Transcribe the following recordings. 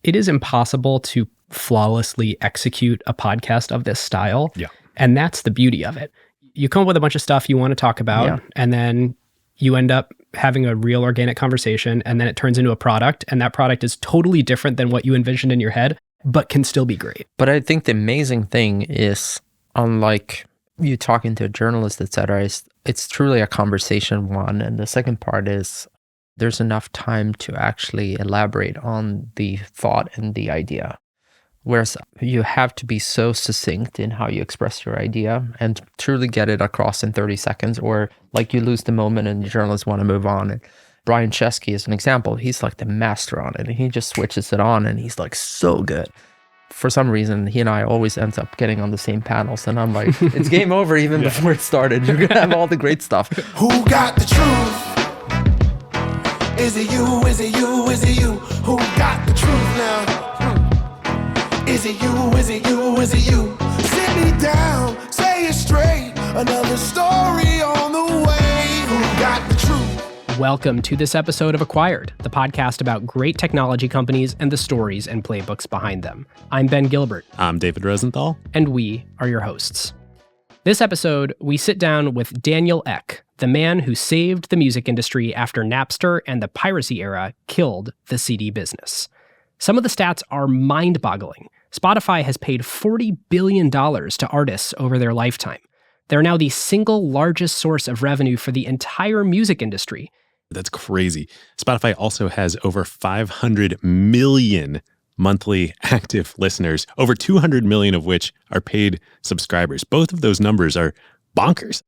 it is impossible to flawlessly execute a podcast of this style. Yeah. And that's the beauty of it. You come up with a bunch of stuff you want to talk about, and then you end up having a real organic conversation, and then it turns into a product, and that product is totally different than what you envisioned in your head, but can still be great. But I think the amazing thing is, unlike you talking to a journalist, etc., it's truly a conversation one. And the second part is there's enough time to actually elaborate on the thought and the idea. Whereas you have to be so succinct in how you express your idea and truly get it across in 30 seconds, or like you lose the moment and the journalists want to move on. And Brian Chesky is an example. He's like the master on it, and he just switches it on, and he's like so good. For some reason, he and I always end up getting on the same panels, and I'm like, it's game over even before it started. You're going to have all the great stuff. Who got the truth? Is it you? Is it you? Is it you? Who got the truth now? Is it you? Is it you? Is it you? Sit me down, say it straight. Another story on the way. Who got the truth? Welcome to this episode of Acquired, the podcast about great technology companies and the stories and playbooks behind them. I'm Ben Gilbert. I'm David Rosenthal. And we are your hosts. This episode, we sit down with Daniel Ek, the man who saved the music industry after Napster and the piracy era killed the CD business. Some of the stats are mind-boggling. Spotify has paid $40 billion to artists over their lifetime. They're now the single largest source of revenue for the entire music industry. That's crazy. Spotify also has over 500 million monthly active listeners, over 200 million of which are paid subscribers. Both of those numbers are bonkers.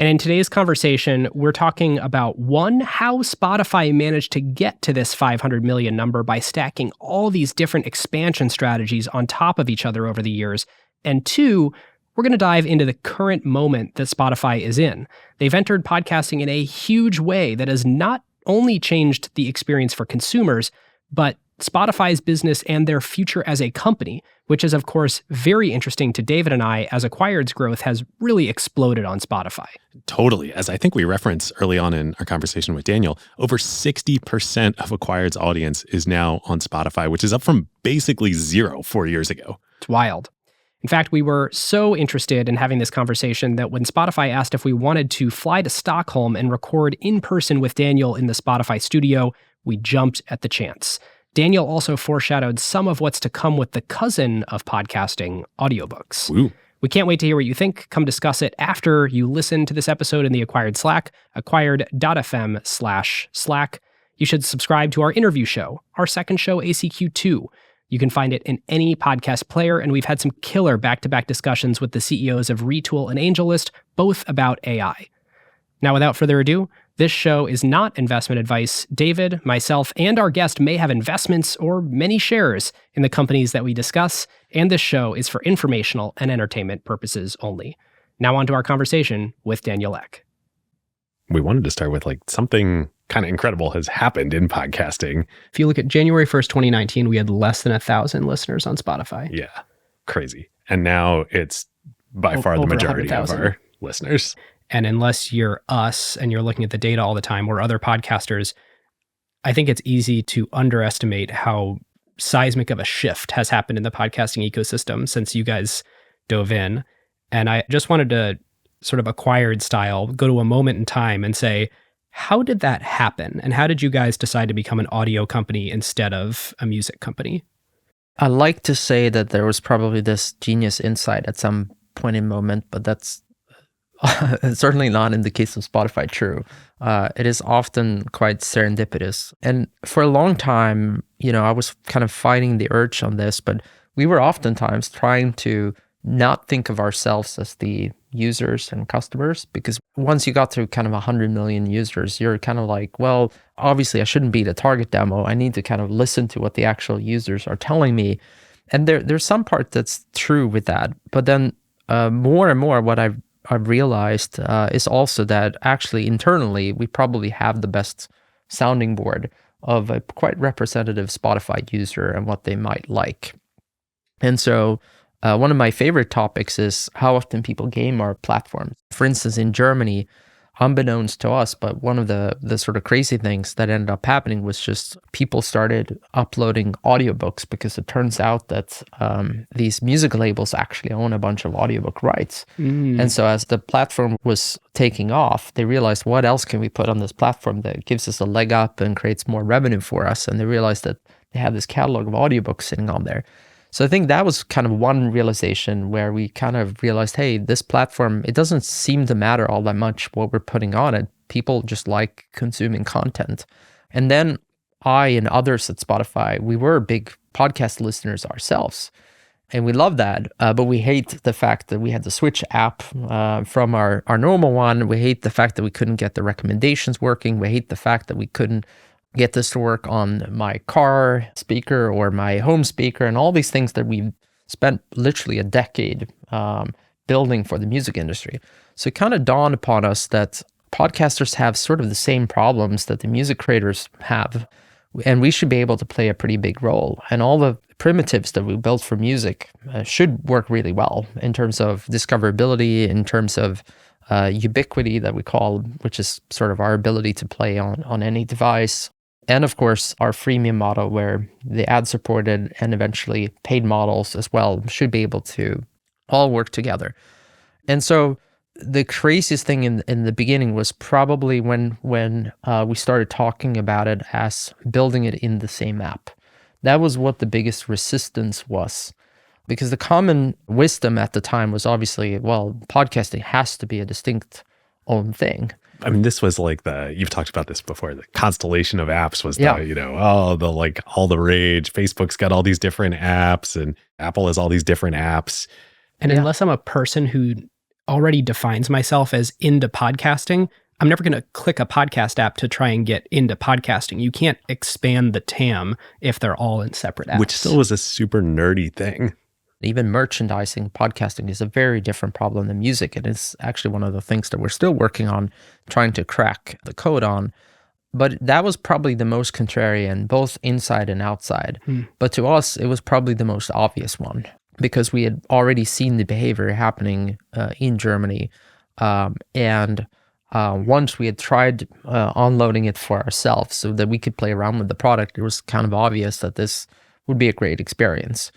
And in today's conversation, we're talking about, one, how Spotify managed to get to this 500 million number by stacking all these different expansion strategies on top of each other over the years. And two, we're going to dive into the current moment that Spotify is in. They've entered podcasting in a huge way that has not only changed the experience for consumers, but Spotify's business and their future as a company, which is, of course, very interesting to David and I, as Acquired's growth has really exploded on Spotify. Totally. As I think we referenced early on in our conversation with Daniel, over 60% of Acquired's audience is now on Spotify, which is up from basically 0 4 years ago. It's wild. In fact, we were so interested in having this conversation that when Spotify asked if we wanted to fly to Stockholm and record in person with Daniel in the Spotify studio, we jumped at the chance. Daniel also foreshadowed some of what's to come with the cousin of podcasting, audiobooks. Ooh. We can't wait to hear what you think. Come discuss it after you listen to this episode in the Acquired Slack, acquired.fm/Slack. You should subscribe to our interview show, our second show, ACQ2. You can find it in any podcast player, and we've had some killer back-to-back discussions with the CEOs of Retool and AngelList, both about AI. Now, without further ado, this show is not investment advice. David, myself, and our guest may have investments or many shares in the companies that we discuss, and this show is for informational and entertainment purposes only. Now on to our conversation with Daniel Ek. We wanted to start with something kind of incredible has happened in podcasting. If you look at January 1st, 2019, we had less than 1,000 listeners on Spotify. Yeah, crazy. And now it's by far the majority of our listeners. And unless you're us and you're looking at the data all the time or other podcasters, I think it's easy to underestimate how seismic of a shift has happened in the podcasting ecosystem since you guys dove in. And I just wanted to sort of Acquired style, go to a moment in time and say, how did that happen? And how did you guys decide to become an audio company instead of a music company? I like to say that there was probably this genius insight at some point in moment, but that's certainly not in the case of Spotify true. It is often quite serendipitous. And for a long time, I was kind of fighting the urge on this, but we were oftentimes trying to not think of ourselves as the users and customers, because once you got to kind of 100 million users, you're kind of like, well, obviously I shouldn't be the target demo. I need to kind of listen to what the actual users are telling me. And there's some part that's true with that. But then more and more what I've realized is also that actually internally, we probably have the best sounding board of a quite representative Spotify user and what they might like. And so one of my favorite topics is how often people game our platform. For instance, in Germany, unbeknownst to us, but one of the sort of crazy things that ended up happening was just people started uploading audiobooks, because it turns out that these music labels actually own a bunch of audiobook rights. And so as the platform was taking off, they realized, what else can we put on this platform that gives us a leg up and creates more revenue for us? And they realized that they had this catalog of audiobooks sitting on there. So I think that was kind of one realization where we kind of realized, hey, this platform, it doesn't seem to matter all that much what we're putting on it. People just like consuming content. And then I and others at Spotify, we were big podcast listeners ourselves. And we love that, but we hate the fact that we had to switch app from our normal one. We hate the fact that we couldn't get the recommendations working. We hate the fact that we couldn't get this to work on my car speaker or my home speaker, and all these things that we've spent literally a decade building for the music industry. So it kind of dawned upon us that podcasters have sort of the same problems that the music creators have, and we should be able to play a pretty big role. And all the primitives that we built for music should work really well in terms of discoverability, in terms of ubiquity that we call, which is sort of our ability to play on any device. And of course, our freemium model, where the ad-supported and eventually paid models as well should be able to all work together. And so the craziest thing in the beginning was probably when we started talking about it as building it in the same app. That was what the biggest resistance was. Because the common wisdom at the time was obviously, well, podcasting has to be a distinct own thing. I mean, this was like you've talked about this before, the constellation of apps was Yeah. all the rage. Facebook's got all these different apps and Apple has all these different apps. And Yeah. unless I'm a person who already defines myself as into podcasting, I'm never going to click a podcast app to try and get into podcasting. You can't expand the TAM if they're all in separate apps. Which still was a super nerdy thing. Even merchandising podcasting is a very different problem than music. And it's actually one of the things that we're still working on, trying to crack the code on. But that was probably the most contrarian, both inside and outside. But to us, it was probably the most obvious one, because we had already seen the behavior happening in Germany. And once we had tried onloading it for ourselves so that we could play around with the product, it was kind of obvious that this would be a great experience.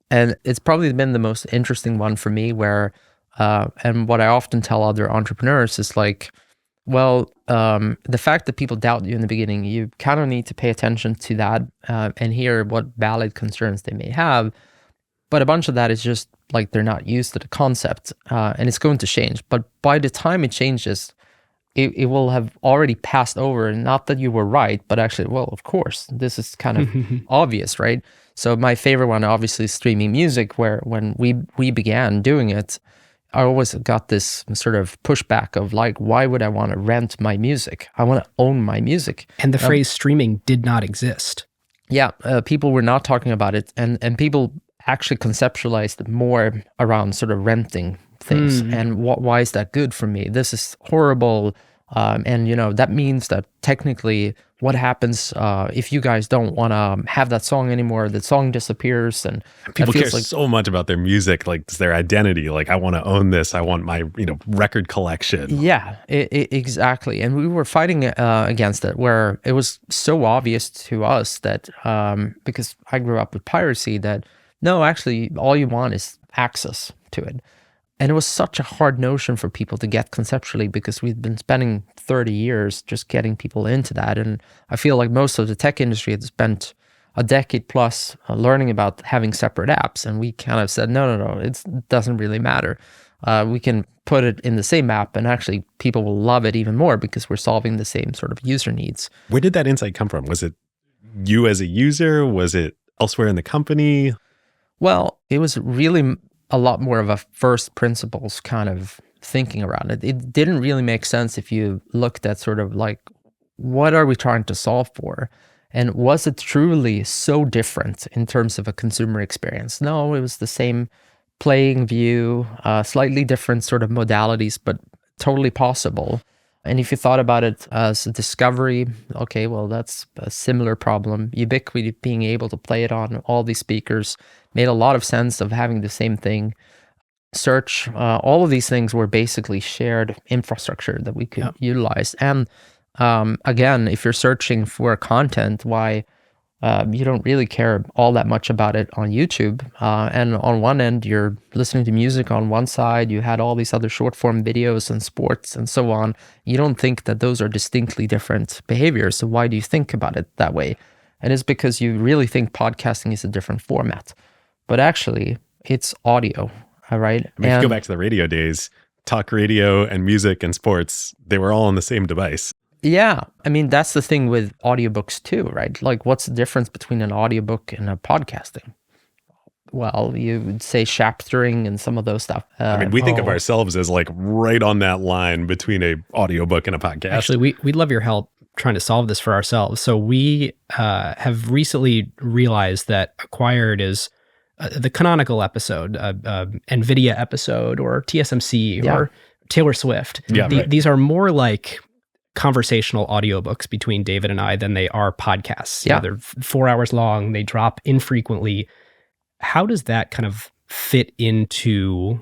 And it's probably been the most interesting one for me, where, and what I often tell other entrepreneurs is like, well, the fact that people doubt you in the beginning, you kind of need to pay attention to that and hear what valid concerns they may have. But a bunch of that is just like they're not used to the concept, and it's going to change. But by the time it changes, it will have already passed over. And not that you were right, but actually, well, of course, this is kind of obvious, right? So my favorite one, obviously, is streaming music, where when we began doing it, I always got this sort of pushback of like, why would I want to rent my music? I want to own my music. And the phrase streaming did not exist. Yeah, people were not talking about it, and people actually conceptualized more around sort of renting things and why is that good for me? This is horrible, and that means that technically, what happens if you guys don't want to have that song anymore? The song disappears, and People care so much about their music, like it's their identity. Like, I want to own this. I want my record collection. Yeah, exactly. And we were fighting against it, where it was so obvious to us that because I grew up with piracy, that no, actually, all you want is access to it. And it was such a hard notion for people to get conceptually, because we've been spending 30 years just getting people into that. And I feel like most of the tech industry had spent a decade plus learning about having separate apps. And we kind of said, no, it doesn't really matter. We can put it in the same app, and actually people will love it even more because we're solving the same sort of user needs. Where did that insight come from? Was it you as a user? Was it elsewhere in the company? Well, it was really a lot more of a first principles kind of thinking around it. It didn't really make sense if you looked at sort of like, what are we trying to solve for? And was it truly so different in terms of a consumer experience? No, it was the same playing view, slightly different sort of modalities, but totally possible. And if you thought about it as a discovery, okay, well, that's a similar problem. Ubiquity, being able to play it on all these speakers, made a lot of sense of having the same thing. search, all of these things were basically shared infrastructure that we could utilize. And again, if you're searching for content, why you don't really care all that much about it on YouTube. And on one end, you're listening to music on one side, you had all these other short form videos and sports and so on. You don't think that those are distinctly different behaviors. So why do you think about it that way? And it's because you really think podcasting is a different format. But actually, it's audio, all right? I mean, if you go back to the radio days, talk radio and music and sports, they were all on the same device. Yeah. I mean, that's the thing with audiobooks too, right? Like, what's the difference between an audiobook and a podcasting? Well, you would say chaptering and some of those stuff. I mean, we think of ourselves as like right on that line between a audiobook and a podcast. Actually, we'd love your help trying to solve this for ourselves. So we have recently realized that Acquired is the canonical episode, NVIDIA episode, or TSMC, or Taylor Swift. Yeah, right. These are more like conversational audiobooks between David and I than they are podcasts. Yeah. They're 4 hours long. They drop infrequently. How does that kind of fit into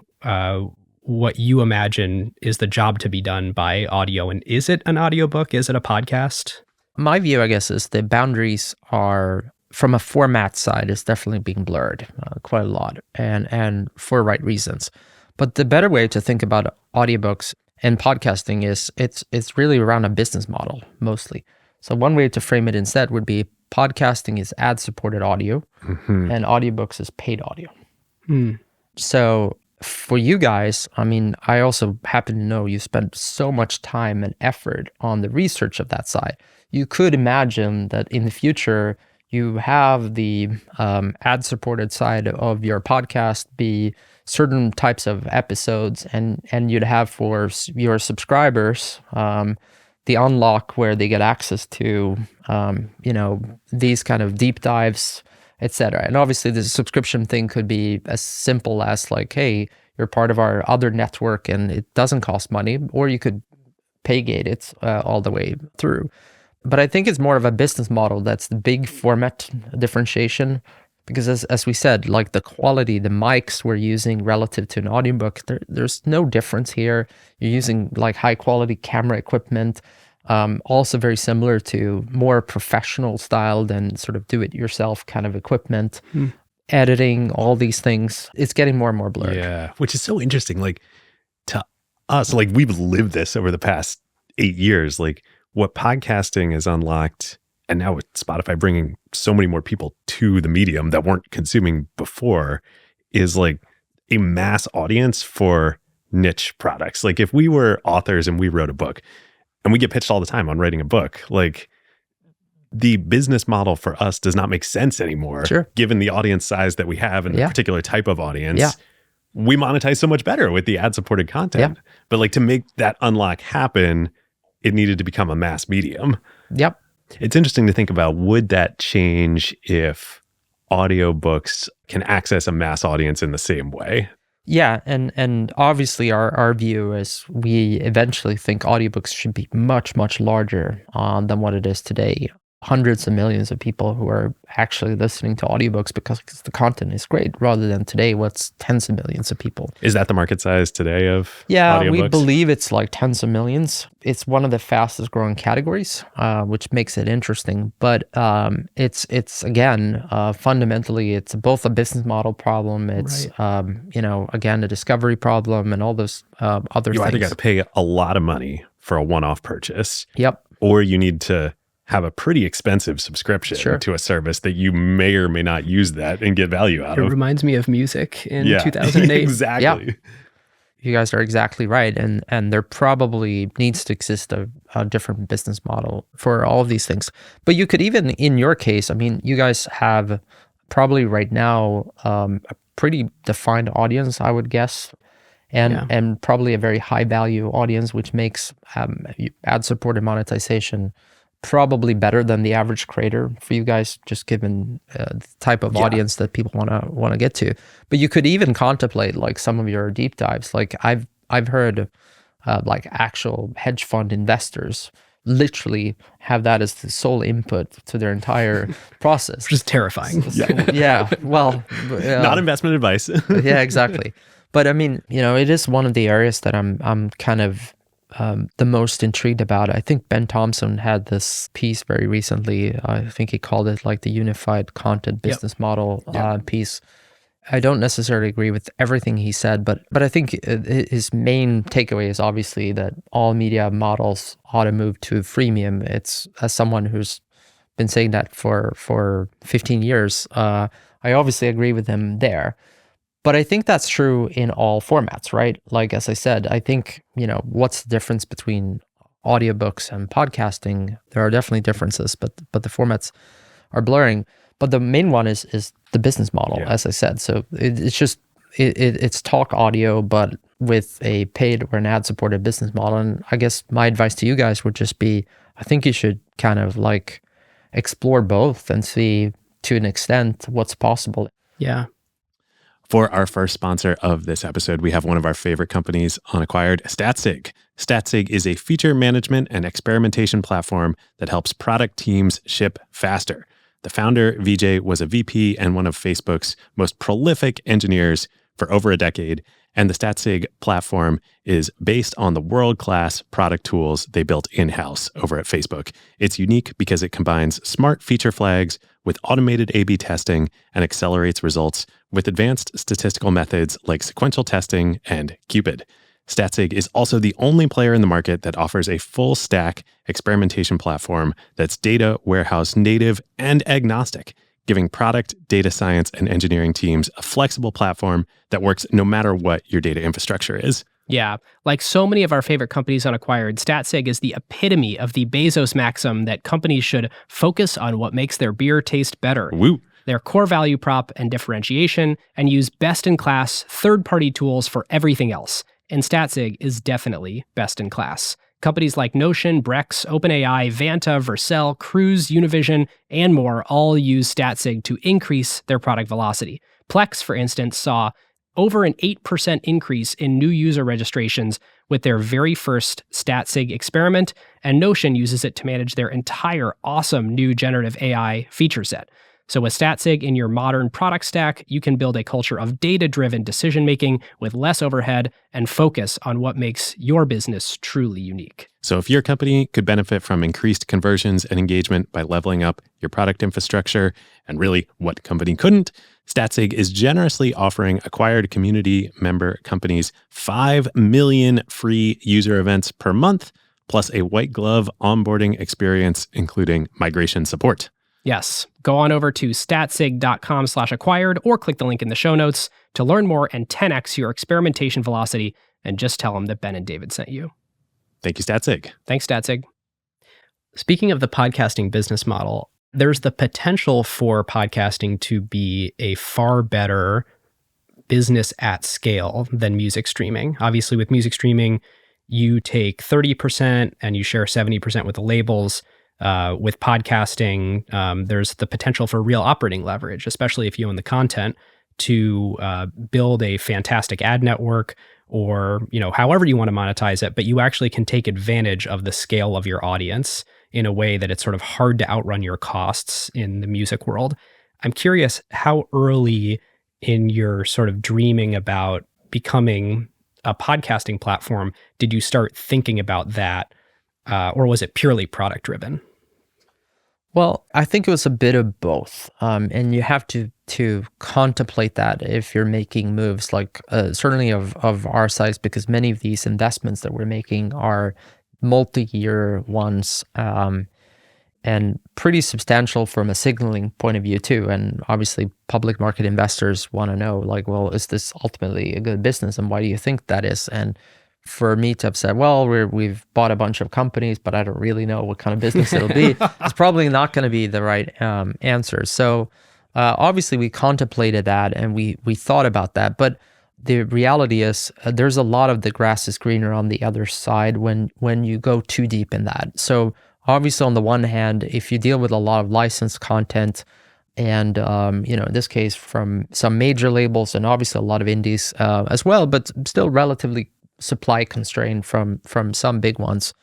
what you imagine is the job to be done by audio? And is it an audiobook? Is it a podcast? My view, I guess, is the boundaries are, from a format side, is definitely being blurred quite a lot, and for right reasons. But the better way to think about audiobooks and podcasting is it's really around a business model mostly. So one way to frame it instead would be podcasting is ad-supported audio, and audiobooks is paid audio. So for you guys, I mean, I also happen to know you spend so much time and effort on the research of that side. You could imagine that in the future, you have the ad-supported side of your podcast be certain types of episodes, and you'd have for your subscribers the unlock where they get access to these kind of deep dives, etc. And obviously, the subscription thing could be as simple as like, hey, you're part of our other network and it doesn't cost money, or you could pay gate it all the way through. But I think it's more of a business model that's the big format differentiation, because as we said, like the quality, the mics we're using relative to an audiobook, there's no difference here. You're using like high quality camera equipment, also very similar to more professional style than sort of do-it-yourself kind of equipment. Editing, all these things, it's getting more and more blurred. Yeah, which is so interesting. Like to us, like we've lived this over the past 8 years, like what podcasting has unlocked, and now with Spotify bringing so many more people to the medium that weren't consuming before, is like a mass audience for niche products. Like if we were authors and we wrote a book, and we get pitched all the time on writing a book, like the business model for us does not make sense anymore. Sure. Given the audience size that we have and the particular type of audience. Yeah. We monetize so much better with the ad-supported content. But like to make that unlock happen, it needed to become a mass medium. Yep. It's interesting to think about, would that change if audiobooks can access a mass audience in the same way? Yeah, and obviously our view is we eventually think audiobooks should be much, much larger than what it is today. Hundreds of millions of people who are actually listening to audiobooks because the content is great, rather than today what's tens of millions of people. Is that the market size today of audiobooks? audiobooks? We believe it's like tens of millions. It's one of the fastest growing categories, which makes it interesting. But it's again, fundamentally, it's both a business model problem. It's, again, a discovery problem and all those other things. You either got to pay a lot of money for a one-off purchase. Yep. Or you need to have a pretty expensive subscription to a service that you may or may not use that and get value out of. It reminds me of music in 2008. Exactly. Yeah. You guys are exactly right. And there probably needs to exist a different business model for all of these things. But you could even, in your case, I mean, you guys have probably right now a pretty defined audience, I would guess. And probably a very high value audience, which makes ad-supported monetization probably better than the average creator for you guys, just given the type of audience that people want to get to. But you could even contemplate like some of your deep dives. Like I've heard like actual hedge fund investors literally have that as the sole input to their entire process. Which is terrifying. Well, not investment advice. Yeah, exactly. But I mean, it is one of the areas that I'm kind of the most intrigued about. I think Ben Thompson had this piece very recently. I think he called it like the unified content business model piece. I don't necessarily agree with everything he said, but I think his main takeaway is obviously that all media models ought to move to freemium. It's, as someone who's been saying that for 15 years, I obviously agree with him there. But I think that's true in all formats, right? Like, as I said, I think, what's the difference between audiobooks and podcasting? There are definitely differences, but the formats are blurring. But the main one is the business model, as I said. So it's talk audio, but with a paid or an ad-supported business model. And I guess my advice to you guys would just be, I think you should kind of like explore both and see to an extent what's possible. Yeah. For our first sponsor of this episode, we have one of our favorite companies on Acquired, Statsig. Statsig is a feature management and experimentation platform that helps product teams ship faster. The founder, Vijay, was a VP and one of Facebook's most prolific engineers for over a decade, and the Statsig platform is based on the world-class product tools they built in-house over at Facebook. It's unique because it combines smart feature flags with automated A/B testing and accelerates results with advanced statistical methods like sequential testing and Cupid. Statsig is also the only player in the market that offers a full-stack experimentation platform that's data warehouse native and agnostic, giving product, data science, and engineering teams a flexible platform that works no matter what your data infrastructure is. Yeah, like so many of our favorite companies on Acquired, Statsig is the epitome of the Bezos maxim that companies should focus on what makes their beer taste better. Woo! Their core value prop and differentiation, and use best-in-class third-party tools for everything else. And Statsig is definitely best in class. Companies like Notion, Brex, OpenAI, Vanta, Vercel, Cruise, Univision, and more all use Statsig to increase their product velocity. Plex, for instance, saw over an 8% increase in new user registrations with their very first Statsig experiment, and Notion uses it to manage their entire awesome new generative AI feature set. So with Statsig in your modern product stack, you can build a culture of data-driven decision-making with less overhead and focus on what makes your business truly unique. So if your company could benefit from increased conversions and engagement by leveling up your product infrastructure, and really what company couldn't, Statsig is generously offering Acquired community member companies 5 million free user events per month, plus a white glove onboarding experience, including migration support. Yes, go on over to statsig.com/acquired or click the link in the show notes to learn more and 10x your experimentation velocity, and just tell them that Ben and David sent you. Thank you, Statsig. Thanks, Statsig. Speaking of the podcasting business model, there's the potential for podcasting to be a far better business at scale than music streaming. Obviously, with music streaming, you take 30% and you share 70% with the labels. With podcasting, there's the potential for real operating leverage, especially if you own the content, to build a fantastic ad network or, however you want to monetize it, but you actually can take advantage of the scale of your audience in a way that it's sort of hard to outrun your costs in the music world. I'm curious, how early in your sort of dreaming about becoming a podcasting platform did you start thinking about that? Or was it purely product driven? Well, I think it was a bit of both. And you have to contemplate that if you're making moves like certainly of our size, because many of these investments that we're making are multi-year ones and pretty substantial from a signaling point of view too. And obviously public market investors want to know, like, well, is this ultimately a good business and why do you think that is? And for me to have said, well, we've bought a bunch of companies, but I don't really know what kind of business it'll be, it's probably not going to be the right answer. So obviously we contemplated that and we thought about that, but the reality is there's a lot of the grass is greener on the other side when you go too deep in that. So obviously on the one hand, if you deal with a lot of licensed content and, in this case from some major labels and obviously a lot of indies as well, but still relatively supply constrained from some big ones,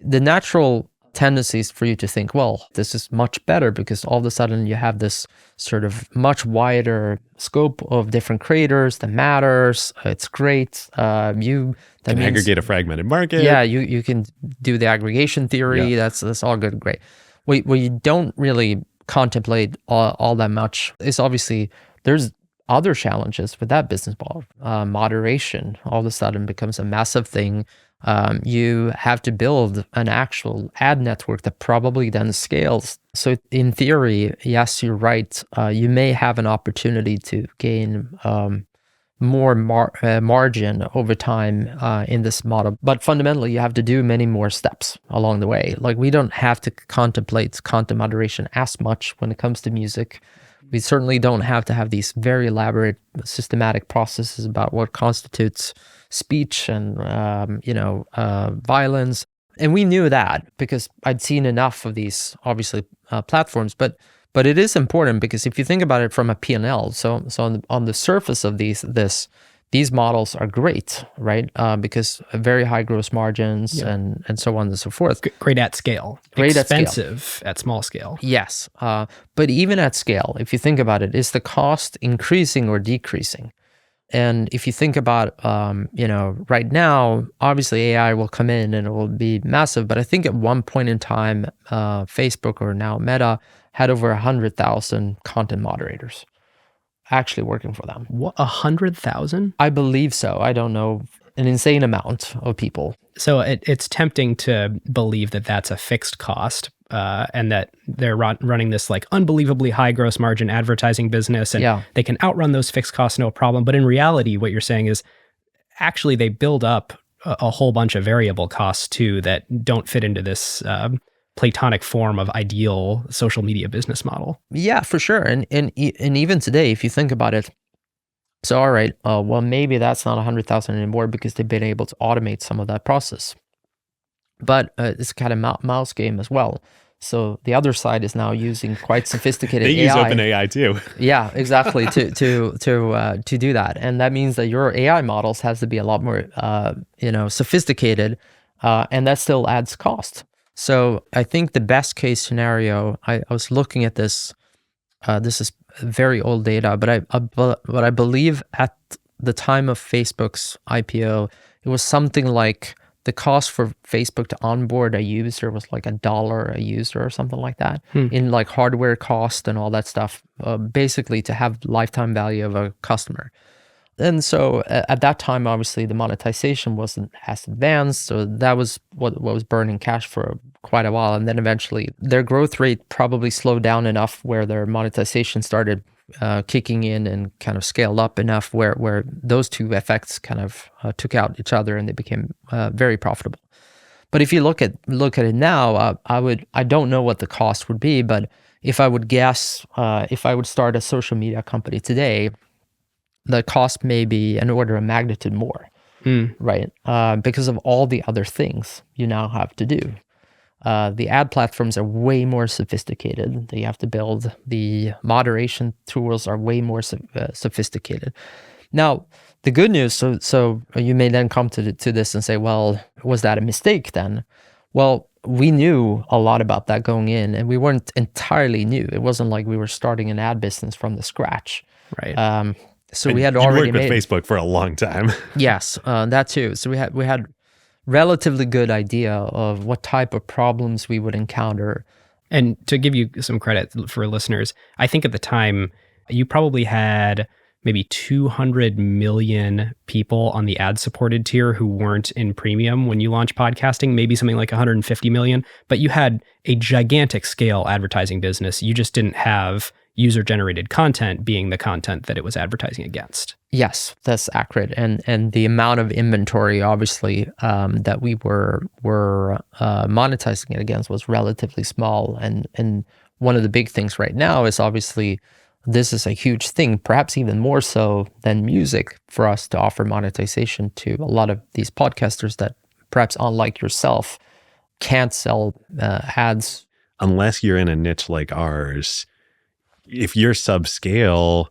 the natural tendencies for you to think, well, this is much better because all of a sudden you have this sort of much wider scope of different creators that matters. It's great. You can aggregate a fragmented market. Yeah, you can do the aggregation theory. Yeah. That's all good, great. What you don't really contemplate all that much is obviously there's other challenges with that business model. Moderation all of a sudden becomes a massive thing. You have to build an actual ad network that probably then scales. So in theory, yes, you're right. You may have an opportunity to gain more margin over time in this model. But fundamentally, you have to do many more steps along the way. Like we don't have to contemplate content moderation as much when it comes to music. We certainly don't have to have these very elaborate systematic processes about what constitutes speech and violence. And we knew that because I'd seen enough of these, obviously, platforms. But it is important because if you think about it from a P&L, so on the surface of these models are great, right? Because very high gross margins and so on and so forth. Great at scale. Great expensive at small scale. Yes. But even at scale, if you think about it, is the cost increasing or decreasing? And if you think about, right now, obviously AI will come in and it will be massive. But I think at one point in time, Facebook or now Meta had over 100,000 content moderators actually working for them. What, 100,000? I believe so. I don't know, an insane amount of people. So it's tempting to believe that that's a fixed cost and that they're running this like unbelievably high gross margin advertising business and they can outrun those fixed costs no problem. But in reality, what you're saying is actually they build up a whole bunch of variable costs too that don't fit into this platonic form of ideal social media business model. Yeah, for sure. And even today, if you think about it, so all right, well, maybe that's not 100,000 anymore because they've been able to automate some of that process. But it's kind of mouse game as well. So the other side is now using quite sophisticated AI. They use AI. OpenAI too. Yeah, exactly. to do that, and that means that your AI models has to be a lot more sophisticated, and that still adds cost. So I think the best case scenario, I was looking at this. This is very old data, but I believe at the time of Facebook's IPO, it was something like the cost for Facebook to onboard a user was like $1 a user or something like that in like hardware cost and all that stuff, basically to have lifetime value of a customer. And so at that time, obviously, the monetization wasn't as advanced. So that was what was burning cash for quite a while. And then eventually their growth rate probably slowed down enough where their monetization started kicking in and kind of scaled up enough where those two effects kind of took out each other and they became very profitable. But if you look at it now, I don't know what the cost would be, but if I would guess, if I would start a social media company today, the cost may be an order of magnitude more, right? Because of all the other things you now have to do. The ad platforms are way more sophisticated. You have to build. The moderation tools are way more sophisticated. Now, the good news, so you may then come to this and say, well, was that a mistake then? Well, we knew a lot about that going in, and we weren't entirely new. It wasn't like we were starting an ad business from the scratch. Right. So we had already worked with Facebook for a long time. Yes, that too. So we had relatively good idea of what type of problems we would encounter. And to give you some credit for listeners, I think at the time you probably had maybe 200 million people on the ad-supported tier who weren't in premium when you launched podcasting, maybe something like 150 million, but you had a gigantic scale advertising business. You just didn't have user-generated content being the content that it was advertising against. Yes, that's accurate. And the amount of inventory, obviously, that we were monetizing it against was relatively small. And one of the big things right now is obviously this is a huge thing, perhaps even more so than music, for us to offer monetization to a lot of these podcasters that perhaps, unlike yourself, can't sell ads. Unless you're in a niche like ours, if you're subscale,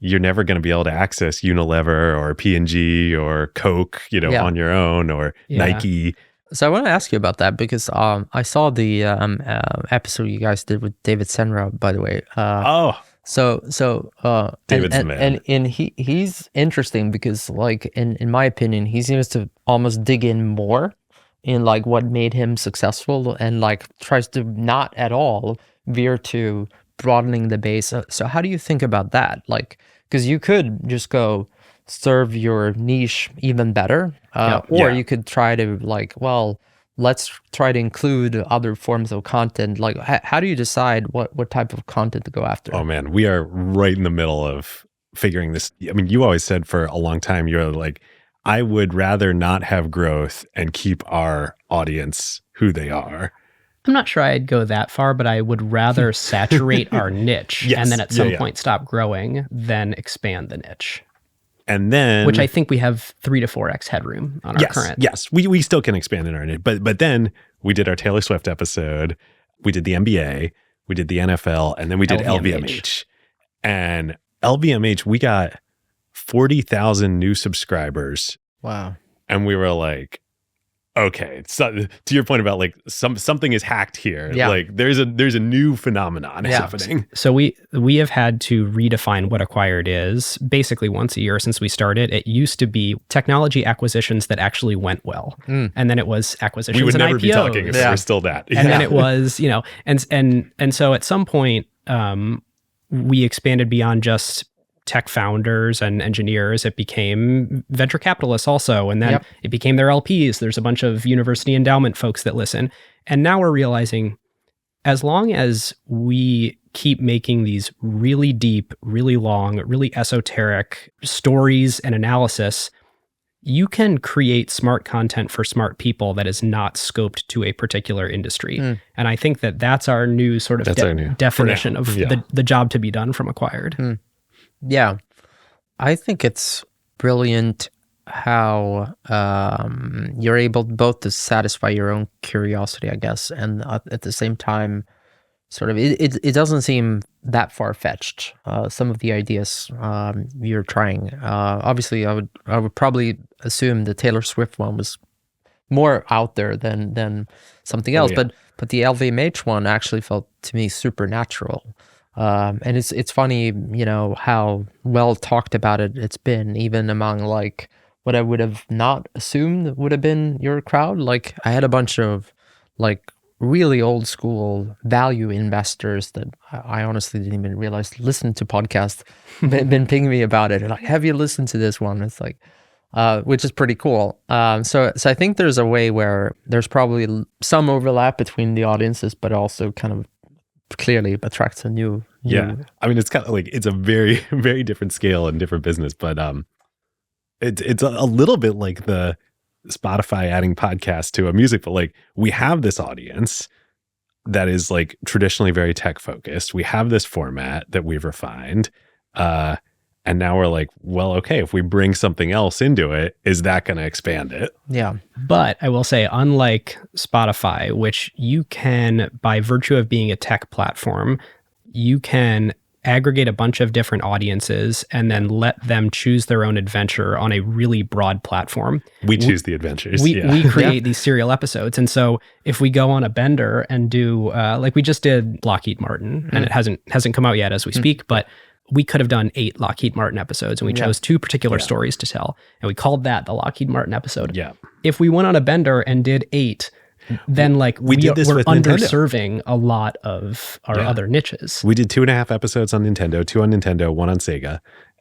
you're never going to be able to access Unilever or P&G or Coke, on your own, or Nike. So I want to ask you about that because I saw the episode you guys did with David Senra, by the way. David's the man. And he's interesting because, like, in my opinion, he seems to almost dig in more in like what made him successful and like tries to not at all veer to broadening the base. So how do you think about that? Like, because you could just go serve your niche even better, or you could try to like, well, let's try to include other forms of content. Like, how do you decide what type of content to go after? Oh man, we are right in the middle of figuring this. I mean, you always said for a long time, you're like, I would rather not have growth and keep our audience who they are. I'm not sure I'd go that far, but I would rather saturate our niche and then at some point stop growing than expand the niche. And then, which I think we have 3 to 4x headroom on our current. Yes, we still can expand in our niche. But then we did our Taylor Swift episode, we did the NBA, we did the NFL, and then we did LVMH. And LVMH, we got 40,000 new subscribers. Wow. And we were like, okay, so to your point about like something is hacked here. Yeah. Like there's a new phenomenon happening. So we have had to redefine what acquired is basically once a year since we started. It used to be technology acquisitions that actually went well. And then it was acquisitions we would and never IPOs. be talking if we were still that. And then it was, and so at some point we expanded beyond just tech founders and engineers. It became venture capitalists also. And then it became their LPs. There's a bunch of university endowment folks that listen. And now we're realizing as long as we keep making these really deep, really long, really esoteric stories and analysis, you can create smart content for smart people that is not scoped to a particular industry. And I think that that's our new sort of definition of the job to be done from acquired. Yeah, I think it's brilliant how you're able both to satisfy your own curiosity, I guess, and at the same time, sort of, it doesn't seem that far-fetched. Some of the ideas you're trying. Obviously, I would probably assume the Taylor Swift one was more out there than something else, but the LVMH one actually felt to me supernatural. And it's funny, how well talked about it's been, even among like what I would have not assumed would have been your crowd. Like I had a bunch of like really old school value investors that I honestly didn't even realize listened to podcasts, been pinging me about it. And like, have you listened to this one? It's like, which is pretty cool. So I think there's a way where there's probably some overlap between the audiences, but also kind of clearly attracts a new I mean, it's kind of like it's a very, very different scale and different business, but it's a little bit like the Spotify adding podcasts to a music, but like we have this audience that is like traditionally very tech focused. We have this format that we've refined, and now we're like, well, okay, if we bring something else into it, is that going to expand it? Yeah. But I will say, unlike Spotify, which you can, by virtue of being a tech platform, you can aggregate a bunch of different audiences and then let them choose their own adventure on a really broad platform. We choose the adventures. We create these serial episodes. And so if we go on a bender and do, like we just did Lockheed Martin, and it hasn't come out yet as we speak, but we could have done 8 Lockheed Martin episodes, and we chose 2 particular stories to tell. And we called that the Lockheed Martin episode. Yeah. If we went on a bender and did 8, then like we're underserving a lot of our other niches. We did 2.5 episodes on Nintendo, 2 on Nintendo, 1 on Sega.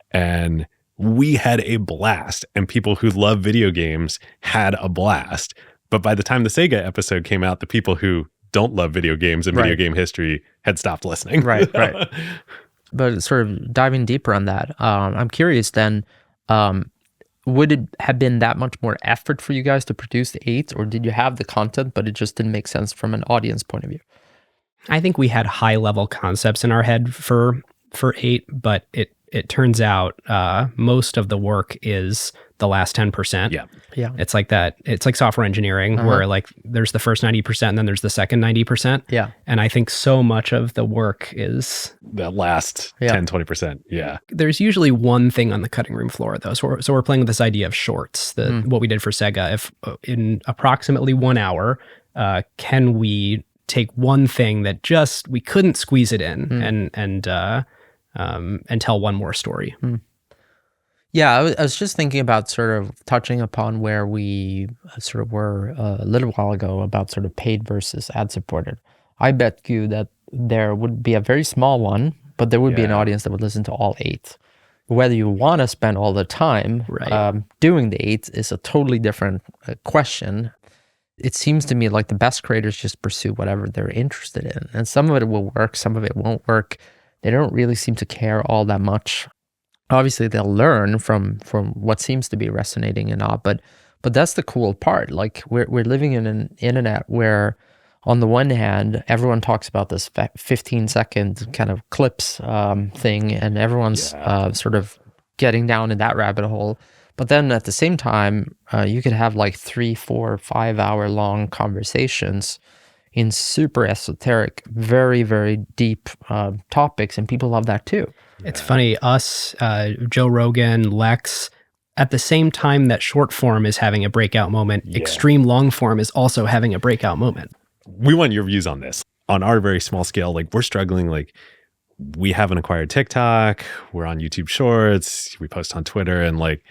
And we had a blast. And people who love video games had a blast. But by the time the Sega episode came out, the people who don't love video games and video game history had stopped listening. Right. But sort of diving deeper on that, I'm curious then, would it have been that much more effort for you guys to produce the 8, or did you have the content, but it just didn't make sense from an audience point of view? I think we had high level concepts in our head for 8, but it it turns out most of the work is the last 10%. Yeah. Yeah. It's like that. It's like software engineering where like there's the first 90% and then there's the second 90%. Yeah. And I think so much of the work is That last 10, 20%. Yeah. there's usually one thing on the cutting room floor though. So we're playing with this idea of shorts, what we did for Sega. If in approximately 1 hour, can we take one thing that just we couldn't squeeze it in and tell one more story. Yeah, I was just thinking about sort of touching upon where we sort of were a little while ago about sort of paid versus ad-supported. I bet you that there would be a very small one, but there would be an audience that would listen to all 8. Whether you want to spend all the time doing the 8 is a totally different question. It seems to me like the best creators just pursue whatever they're interested in. And some of it will work, some of it won't work. They don't really seem to care all that much. Obviously, they'll learn from what seems to be resonating and not, but that's the cool part. Like we're living in an internet where, on the one hand, everyone talks about this 15-second kind of clips thing, and everyone's sort of getting down in that rabbit hole. But then at the same time, you could have like 3, 4, 5 hour long conversations in super esoteric, very, very deep topics, and people love that too. It's funny, us, Joe Rogan, Lex, at the same time that short form is having a breakout moment, extreme long form is also having a breakout moment. We want your views on this. On our very small scale, like we're struggling, like we haven't acquired TikTok, we're on YouTube Shorts, we post on Twitter, and like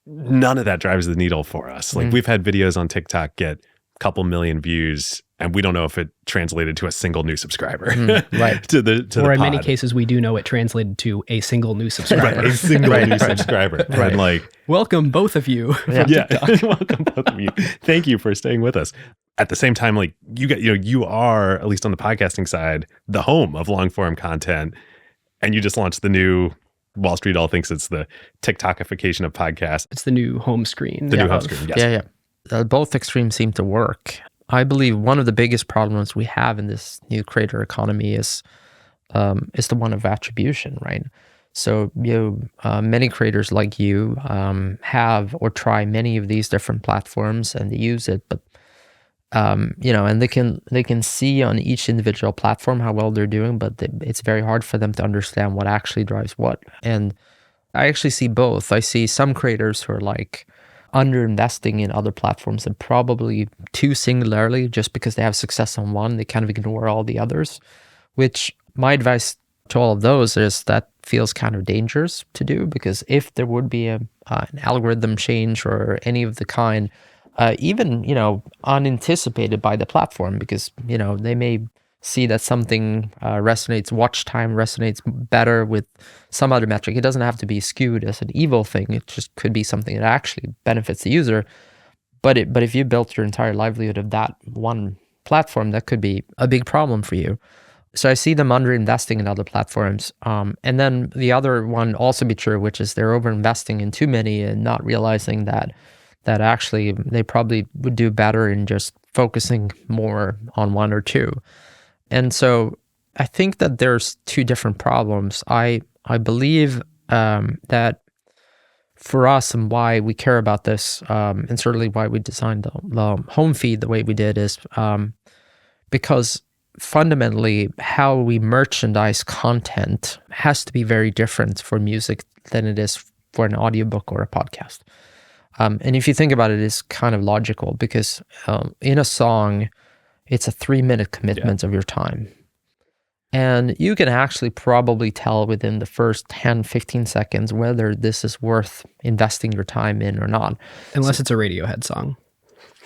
none of that drives the needle for us. Like we've had videos on TikTok get a couple million views, and we don't know if it translated to a single new subscriber, right? to the or in pod. many cases, we do know it translated to a single new subscriber. Right, a single new subscriber. And like, welcome both of you. Welcome both of you. Thank you for staying with us. At the same time, like you are, at least on the podcasting side, the home of long form content, and you just launched the new. Wall Street all thinks it's the TikTokification of podcasts. It's the new home screen. The new home screen. Yes. Yeah. Both extremes seem to work. I believe one of the biggest problems we have in this new creator economy is the one of attribution, right? So many creators like you have or try many of these different platforms and they use it, but and they can see on each individual platform how well they're doing, but it's very hard for them to understand what actually drives what. And I actually see both. I see some creators who are like under-investing in other platforms and probably too singularly, just because they have success on one, they kind of ignore all the others, which my advice to all of those is that feels kind of dangerous to do, because if there would be an algorithm change or any of the kind, even, unanticipated by the platform, because, they may see that something watch time resonates better with some other metric. It doesn't have to be skewed as an evil thing. It just could be something that actually benefits the user. But if you built your entire livelihood of that one platform, that could be a big problem for you. So I see them under-investing in other platforms. And then the other one also be true, which is they're over-investing in too many and not realizing that actually they probably would do better in just focusing more on one or two. And so I think that there's two different problems. I believe that for us and why we care about this, and certainly why we designed the home feed the way we did, is because fundamentally how we merchandise content has to be very different for music than it is for an audiobook or a podcast. And if you think about it, it's kind of logical, because in a song, it's a 3-minute commitment of your time. And you can actually probably tell within the first 10, 15 seconds whether this is worth investing your time in or not. Unless it's a Radiohead song.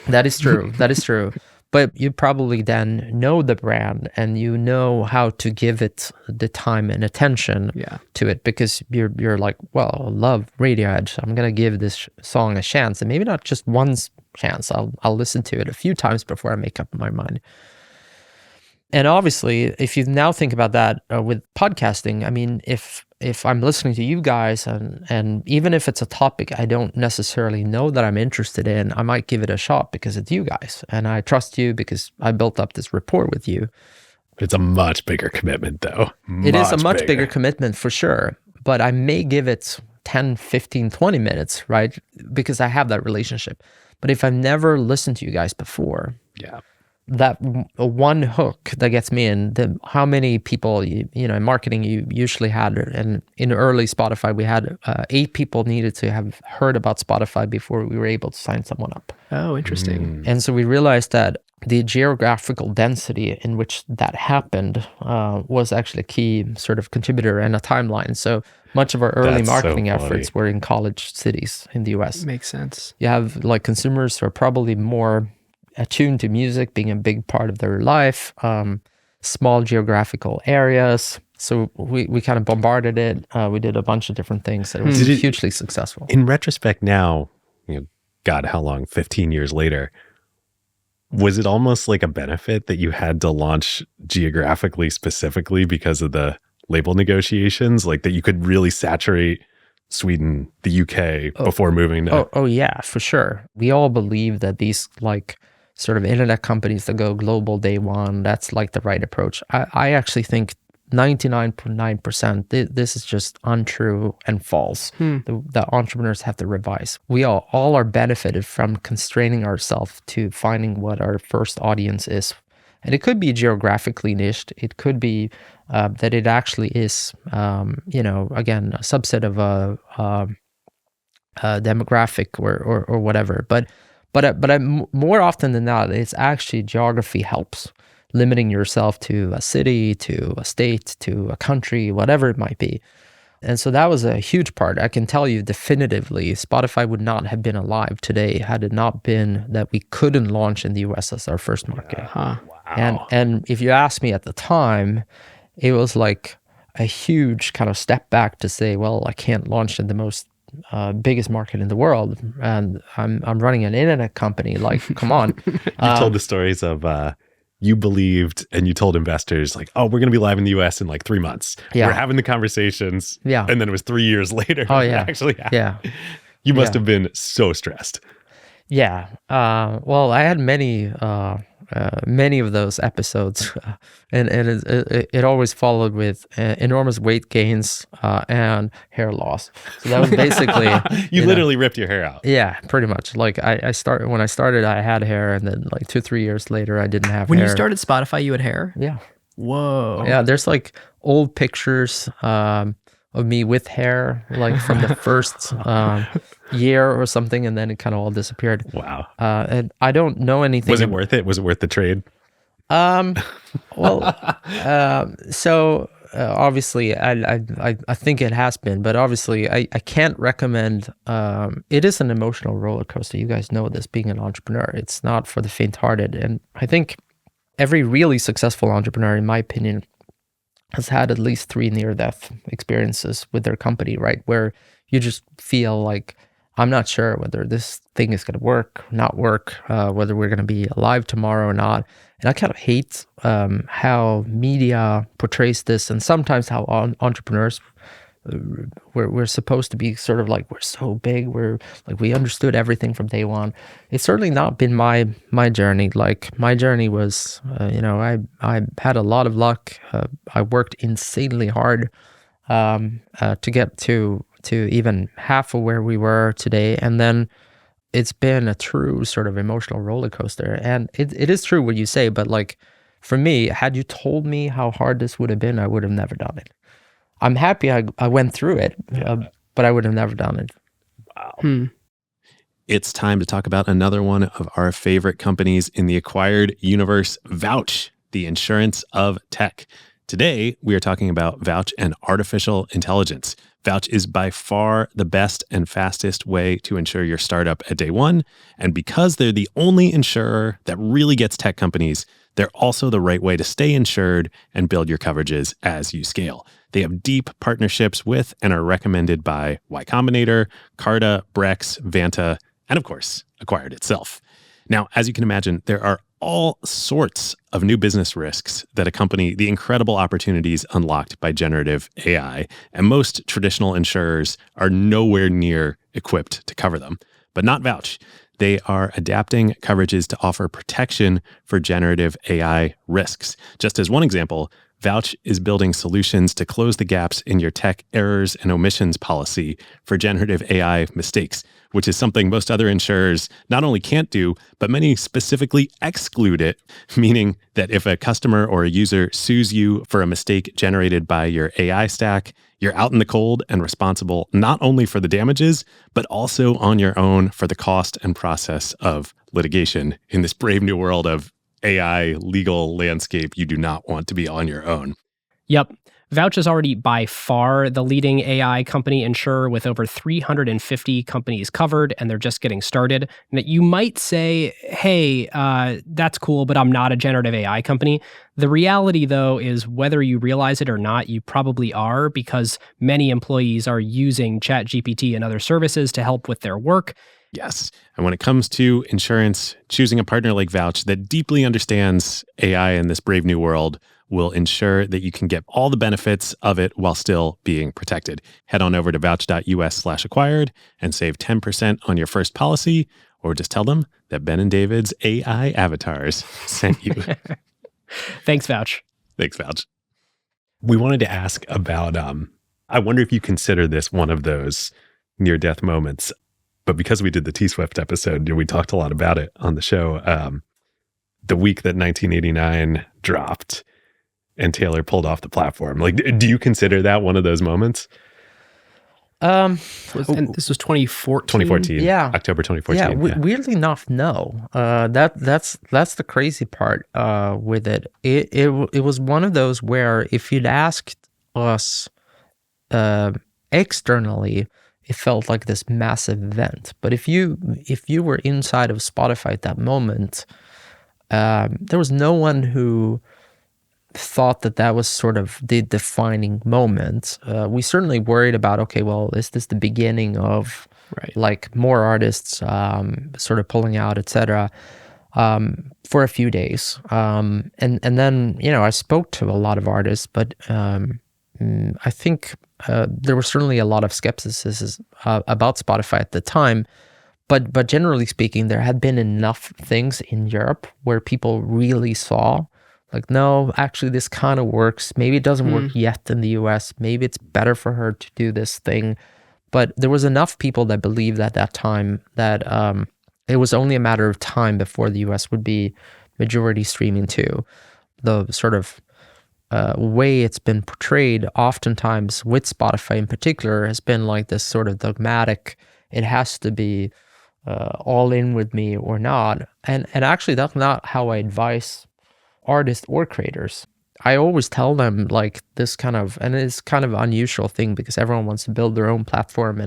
That is true. That is true. But you probably then know the brand and you know how to give it the time and attention to it, because you're like, well, I love Radiohead, so I'm going to give this song a chance, and maybe not just one chance. I'll listen to it a few times before I make up my mind. And obviously, if you now think about that with podcasting, I mean, if I'm listening to you guys and even if it's a topic I don't necessarily know that I'm interested in, I might give it a shot because it's you guys. And I trust you because I built up this rapport with you. It's a much bigger commitment, though. It is a much bigger commitment for sure. but I may give it 10, 15, 20 minutes, right? Because I have that relationship. But if I've never listened to you guys before, that one hook that gets me in, how many people, in marketing you usually had, and in early Spotify, we had 8 people needed to have heard about Spotify before we were able to sign someone up. Oh, interesting. And so we realized that the geographical density in which that happened was actually a key sort of contributor and a timeline. So much of our early marketing efforts were in college cities in the US. Makes sense. You have like consumers who are probably more attuned to music being a big part of their life, small geographical areas. So we kind of bombarded it. We did a bunch of different things. It was hugely successful. In retrospect now, God, how long? 15 years later, was it almost like a benefit that you had to launch geographically specifically because of the label negotiations, like that you could really saturate Sweden, the UK before moving to... Oh yeah, for sure. We all believe that these like sort of internet companies that go global day one, that's like the right approach. I actually think 99.9% this is just untrue and false. The entrepreneurs have to revise. We all are benefited from constraining ourselves to finding what our first audience is. And it could be geographically niched. It could be that it actually is, again, a subset of a demographic or whatever. But more often than not, it's actually geography helps. Limiting yourself to a city, to a state, to a country, whatever it might be. And so that was a huge part. I can tell you definitively, Spotify would not have been alive today had it not been that we couldn't launch in the US as our first market. Wow. And if you asked me at the time, it was like a huge kind of step back to say, well, I can't launch in the most biggest market in the world, and I'm running an internet company. Like, come on. You told the stories of you believed and you told investors like, oh, we're going to be live in the US in like 3 months. Yeah. We're having the conversations. Yeah. And then it was 3 years later. Oh, yeah. Actually, yeah. You must have been so stressed. Yeah. Well, I had many of those episodes, and it always followed with enormous weight gains and hair loss. So that was basically you literally ripped your hair out. Yeah, pretty much. Like when I started, I had hair, and then like 2-3 years later, I didn't have hair. When you started Spotify, you had hair? Yeah. Whoa. Yeah, there's like old pictures of me with hair, like from the first year or something, and then it kind of all disappeared. Wow. And I don't know anything. Was it worth it? Was it worth the trade? So obviously, I think it has been, but obviously, I can't recommend. It is an emotional roller coaster. You guys know this, being an entrepreneur. It's not for the faint-hearted, and I think every really successful entrepreneur, in my opinion, has had at least 3 near-death experiences with their company, right? Where you just feel like, I'm not sure whether this thing is going to work, not work, whether we're going to be alive tomorrow or not. And I kind of hate how media portrays this, and sometimes how entrepreneurs, we're supposed to be sort of like, we're so big, we're like, we understood everything from day one. It's certainly not been my journey. Like, my journey was, I had a lot of luck. I worked insanely hard to get to even half of where we were today. And then it's been a true sort of emotional roller coaster. And it is true what you say, but like, for me, had you told me how hard this would have been, I would have never done it. I'm happy I went through it, but I would have never done it. Wow. It's time to talk about another one of our favorite companies in the acquired universe, Vouch, the insurance of tech. Today, we are talking about Vouch and artificial intelligence. Vouch is by far the best and fastest way to insure your startup at day one. And because they're the only insurer that really gets tech companies, they're also the right way to stay insured and build your coverages as you scale. They have deep partnerships with and are recommended by Y Combinator, Carta, Brex, Vanta, and of course, Acquired itself. Now, as you can imagine, there are all sorts of new business risks that accompany the incredible opportunities unlocked by generative AI, and most traditional insurers are nowhere near equipped to cover them. But not Vouch. They are adapting coverages to offer protection for generative AI risks. Just as one example, Vouch is building solutions to close the gaps in your tech errors and omissions policy for generative AI mistakes, which is something most other insurers not only can't do, but many specifically exclude it, meaning that if a customer or a user sues you for a mistake generated by your AI stack, you're out in the cold and responsible not only for the damages, but also on your own for the cost and process of litigation in this brave new world of AI legal landscape. You do not want to be on your own. Yep. Vouch is already by far the leading AI company insurer with over 350 companies covered, and they're just getting started. And you might say, hey, that's cool, but I'm not a generative AI company. The reality, though, is whether you realize it or not, you probably are, because many employees are using ChatGPT and other services to help with their work. Yes. And when it comes to insurance, choosing a partner like Vouch that deeply understands AI in this brave new world will ensure that you can get all the benefits of it while still being protected. Head on over to vouch.us/acquired and save 10% on your first policy, or just tell them that Ben and David's AI avatars sent you. Thanks, Vouch. Thanks, Vouch. We wanted to ask about, I wonder if you consider this one of those near-death moments. But because we did the T-Swift episode, we talked a lot about it on the show. The week that 1989 dropped and Taylor pulled off the platform. Like, do you consider that one of those moments? And this was 2014? 2014. Yeah. October 2014. Yeah, weirdly enough, no. That's the crazy part with it. It was one of those where if you'd asked us externally, it felt like this massive event. But if you were inside of Spotify at that moment, there was no one who thought that was sort of the defining moment. We certainly worried about, okay, well, is this the beginning of like more artists sort of pulling out, etc. For a few days. And then, I spoke to a lot of artists, but I think there was certainly a lot of skepticism about Spotify at the time, but generally speaking, there had been enough things in Europe where people really saw, like, no, actually this kind of works. Maybe it doesn't work yet in the US. Maybe it's better for her to do this thing. But there was enough people that believed at that time that it was only a matter of time before the US would be majority streaming too. The sort of way it's been portrayed oftentimes with Spotify in particular has been like this sort of dogmatic, it has to be all in with me or not. And actually that's not how I advise artists or creators. I always tell them like this kind of, and it's kind of unusual thing because everyone wants to build their own platform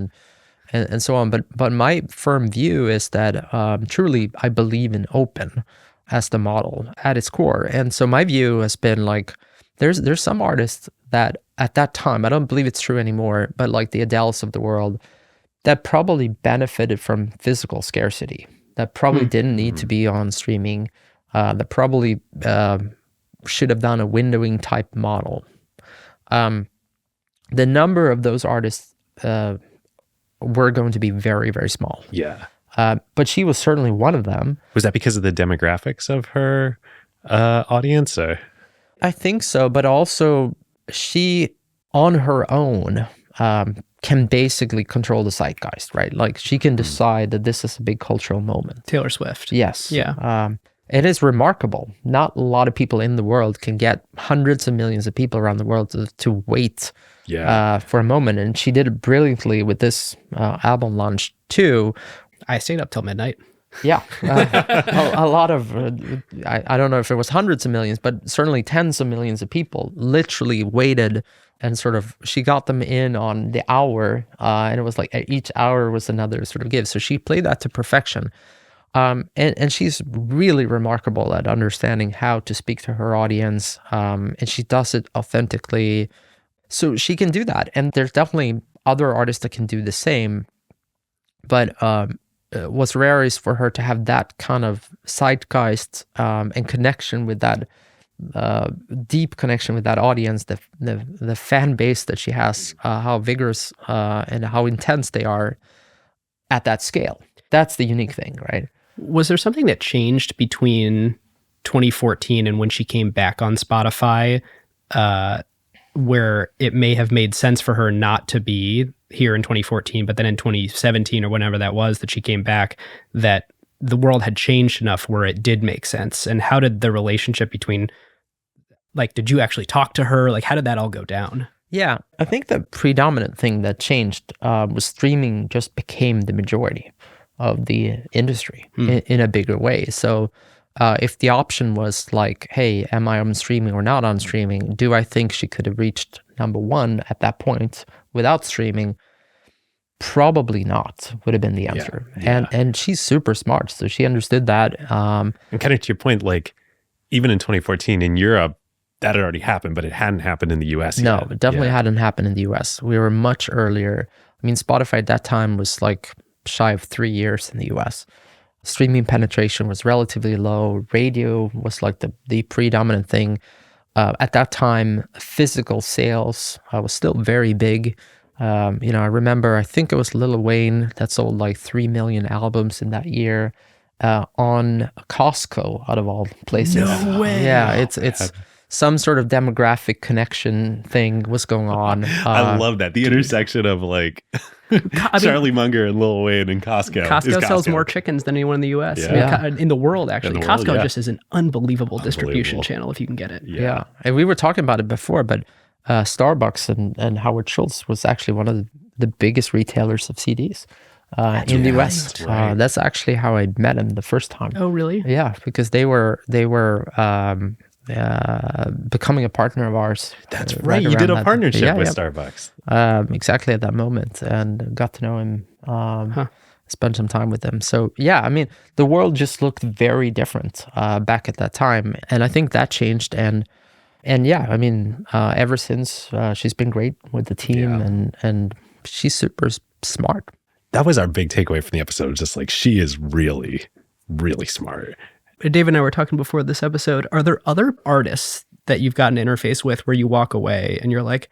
and so on. But my firm view is that truly I believe in open as the model at its core. And so my view has been like, there's some artists that at that time, I don't believe it's true anymore, but like the Adeles of the world, that probably benefited from physical scarcity, that probably didn't need to be on streaming, that probably should have done a windowing type model. The number of those artists were going to be very, very small. Yeah. But she was certainly one of them. Was that because of the demographics of her audience? Or? I think so, but also she, on her own, can basically control the zeitgeist, right? Like she can decide that this is a big cultural moment. Taylor Swift. Yes. Yeah. It is remarkable. Not a lot of people in the world can get hundreds of millions of people around the world to wait for a moment. And she did it brilliantly with this album launch too. I stayed up till midnight. Yeah. A lot of, I don't know if it was hundreds of millions, but certainly tens of millions of people literally waited and sort of, she got them in on the hour. And it was like each hour was another sort of give. So she played that to perfection. And she's really remarkable at understanding how to speak to her audience. And she does it authentically. So she can do that. And there's definitely other artists that can do the same. But what's rare is for her to have that kind of zeitgeist and connection with that, deep connection with that audience, the fan base that she has, how vigorous and how intense they are at that scale. That's the unique thing, right? Was there something that changed between 2014 and when she came back on Spotify where it may have made sense for her not to be here in 2014, but then in 2017 or whenever that was that she came back, that the world had changed enough where it did make sense? And how did the relationship between, like, did you actually talk to her? Like, how did that all go down? Yeah, I think the predominant thing that changed was streaming just became the majority of the industry in a bigger way. So if the option was like, hey, am I on streaming or not on streaming? Do I think she could have reached number one at that point without streaming? Probably not, would have been the answer. And she's super smart, so she understood that. And kind of to your point, like even in 2014 in Europe, that had already happened, but it hadn't happened in the US yet. No, it definitely hadn't happened in the US. We were much earlier. I mean, Spotify at that time was like shy of 3 years in the US. Streaming penetration was relatively low. Radio was like the predominant thing. At that time, physical sales was still very big. I remember, I think it was Lil Wayne that sold like 3 million albums in that year on Costco, out of all places. No way. Yeah, it's some sort of demographic connection thing was going on. I love that. The intersection of like Charlie Munger and Lil Wayne and Costco. Costco sells more chickens than anyone in the US. Yeah. I mean, in the world, actually. In the world, Costco just is an unbelievable distribution channel if you can get it. Yeah. And we were talking about it before, but Starbucks and Howard Schultz was actually one of the biggest retailers of CDs in the US. That's right. That's actually how I met him the first time. Oh, really? Yeah, because they were becoming a partner of ours. That's right. You did a partnership with Starbucks. Exactly at that moment, and got to know him, spent some time with him. So yeah, I mean, the world just looked very different back at that time. And I think that changed. And yeah, I mean, ever since, she's been great with the team and she's super smart. That was our big takeaway from the episode. Just like, she is really, really smart. Dave and I were talking before this episode. Are there other artists that you've gotten interface with where you walk away and you're like,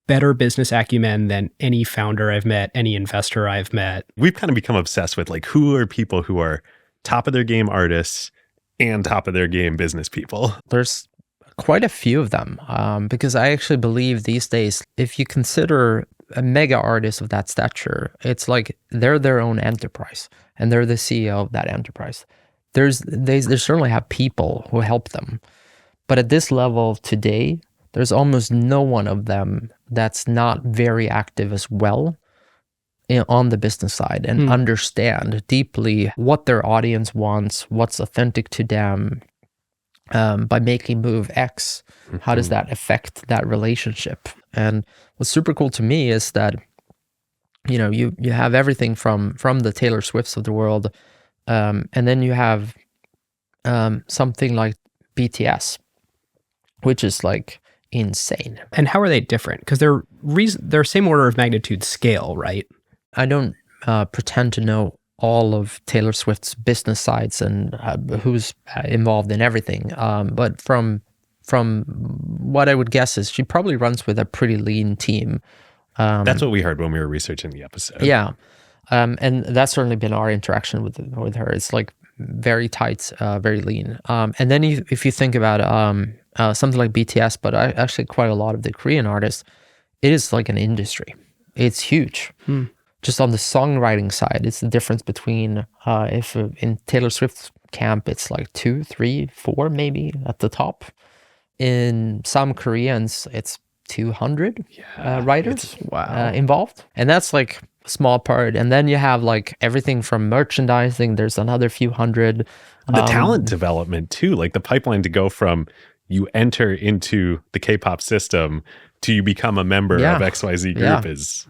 better business acumen than any founder I've met, any investor I've met? We've kind of become obsessed with like, who are people who are top of their game artists and top of their game business people? There's quite a few of them, because I actually believe these days, if you consider a mega artist of that stature, it's like they're their own enterprise and they're the CEO of that enterprise. They certainly have people who help them. But at this level today, there's almost no one of them that's not very active as well on the business side and understand deeply what their audience wants, what's authentic to them. By making move X, how does that affect that relationship? And what's super cool to me is that, you have everything from the Taylor Swifts of the world, and then you have something like BTS, which is like insane. And how are they different? Because they're same order of magnitude scale, right? I don't pretend to know all of Taylor Swift's business sides and who's involved in everything. But from what I would guess is she probably runs with a pretty lean team. That's what we heard when we were researching the episode. Yeah. And that's certainly been our interaction with her. It's like very tight, very lean. And then if you think about something like BTS, but actually quite a lot of the Korean artists, it is like an industry. It's huge. Just on the songwriting side, it's the difference between if in Taylor Swift's camp, it's like 2, 3, 4 maybe at the top. In some Koreans, it's 200 writers involved. And that's like a small part. And then you have like everything from merchandising. There's another few hundred. The talent development too, like the pipeline to go from you enter into the K-pop system to you become a member of XYZ group is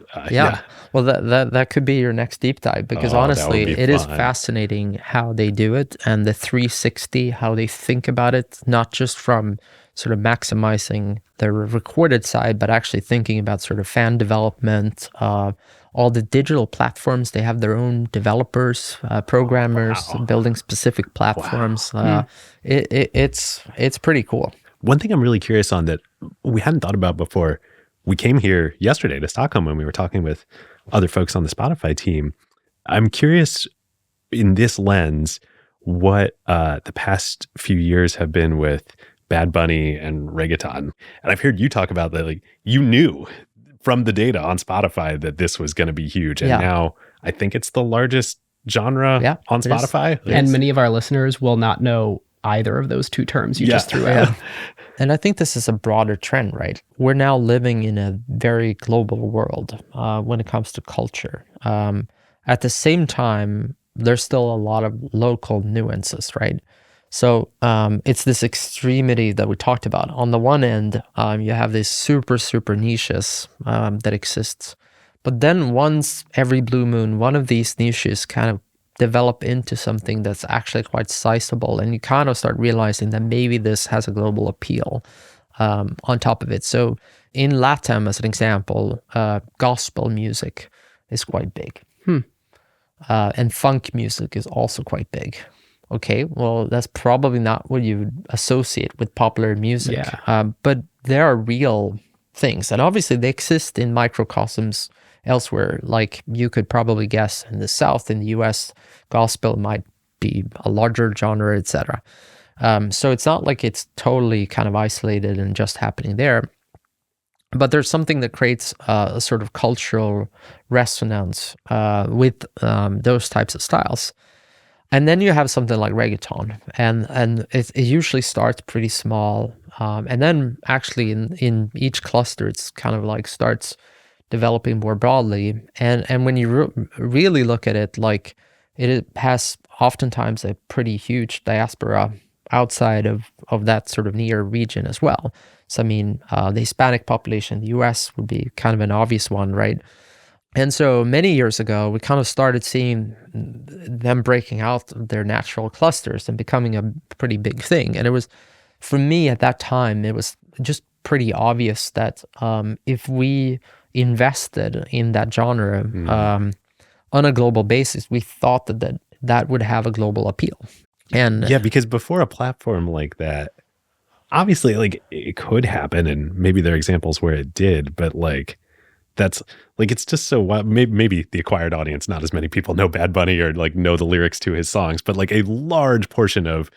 Well, that could be your next deep dive, because honestly, it is fascinating how they do it and the 360, how they think about it, not just from sort of maximizing the recorded side, but actually thinking about sort of fan development, all the digital platforms. They have their own developers, programmers, building specific platforms. It's pretty cool. One thing I'm really curious on that we hadn't thought about before we came here yesterday to Stockholm when we were talking with other folks on the Spotify team. I'm curious in this lens what the past few years have been with Bad Bunny and reggaeton. And I've heard you talk about that, like you knew from the data on Spotify that this was going to be huge. And now I think it's the largest genre on Spotify. And many of our listeners will not know either of those two terms you just threw out. And I think this is a broader trend, right? We're now living in a very global world when it comes to culture. At the same time, there's still a lot of local nuances, right? So it's this extremity that we talked about. On the one end, you have these super, super niches that exists. But then once every blue moon, one of these niches kind of develop into something that's actually quite sizable, and you kind of start realizing that maybe this has a global appeal on top of it. So in LATAM, as an example, gospel music is quite big. And funk music is also quite big. Okay, well, that's probably not what you would associate with popular music. But there are real things, and obviously they exist in microcosms elsewhere. Like you could probably guess in the South, in the US, gospel might be a larger genre, etc. So it's not like it's totally kind of isolated and just happening there. But there's something that creates a sort of cultural resonance with those types of styles. And then you have something like reggaeton, and it usually starts pretty small, and then actually in each cluster, it's kind of like starts developing more broadly. And when you really look at it, like it has oftentimes a pretty huge diaspora outside of that sort of near region as well. So I mean, the Hispanic population in the US would be kind of an obvious one, right? And so many years ago, we kind of started seeing them breaking out their natural clusters and becoming a pretty big thing. And it was, for me at that time, it was just pretty obvious that if we invested in that genre on a global basis, we thought that would have a global appeal. And yeah, because before a platform like that, obviously, like it could happen, and maybe there are examples where it did, but like that's like it's just so wild. Maybe the acquired audience, not as many people know Bad Bunny or like know the lyrics to his songs, but like a large portion of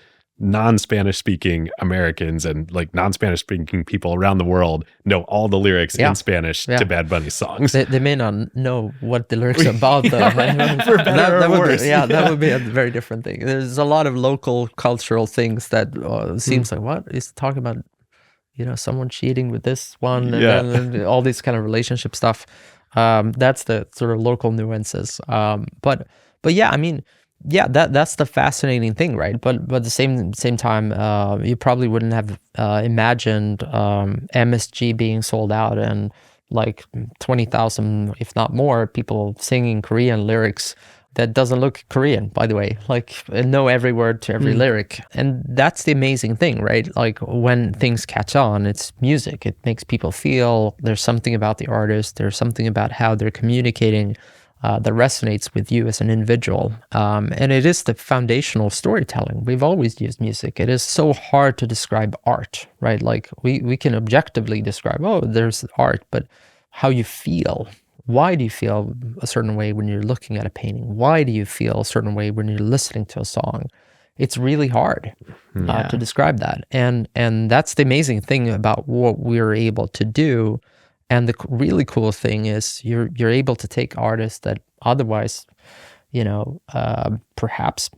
non-Spanish speaking Americans and like non-Spanish speaking people around the world know all the lyrics in Spanish to Bad Bunny songs. They may not know what the lyrics are about though. For better or worse. That would be a very different thing. There's a lot of local cultural things that seems like, what is talking about, someone cheating with this one and all these kind of relationship stuff. That's the sort of local nuances. But yeah, I mean, that's the fascinating thing, right? But at the same time, you probably wouldn't have imagined MSG being sold out and like 20,000, if not more, people singing Korean lyrics that doesn't look Korean, by the way, like know every word to every lyric. And that's the amazing thing, right? Like when things catch on, it's music. It makes people feel, there's something about the artist, there's something about how they're communicating that resonates with you as an individual. And it is the foundational storytelling. We've always used music. It is so hard to describe art, right? Like we can objectively describe, there's art, but how you feel. Why do you feel a certain way when you're looking at a painting? Why do you feel a certain way when you're listening to a song? It's really hard to describe that. And that's the amazing thing about what we're able to do. And the really cool thing is you're able to take artists that otherwise, perhaps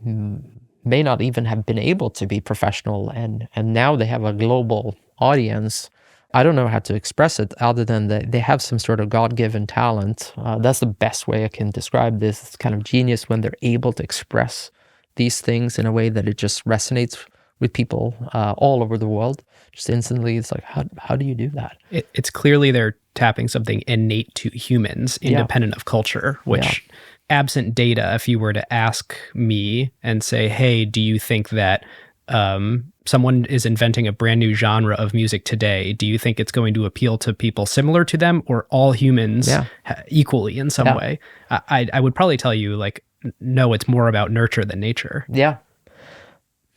may not even have been able to be professional, and now they have a global audience. I don't know how to express it other than that they have some sort of God-given talent. That's the best way I can describe this. It's kind of genius when they're able to express these things in a way that it just resonates with people all over the world. Just instantly, it's like, how do you do that? It's clearly they're tapping something innate to humans, independent of culture, which absent data, if you were to ask me and say, hey, do you think that someone is inventing a brand new genre of music today, do you think it's going to appeal to people similar to them or all humans equally in some way? I would probably tell you, like, no, it's more about nurture than nature. Yeah.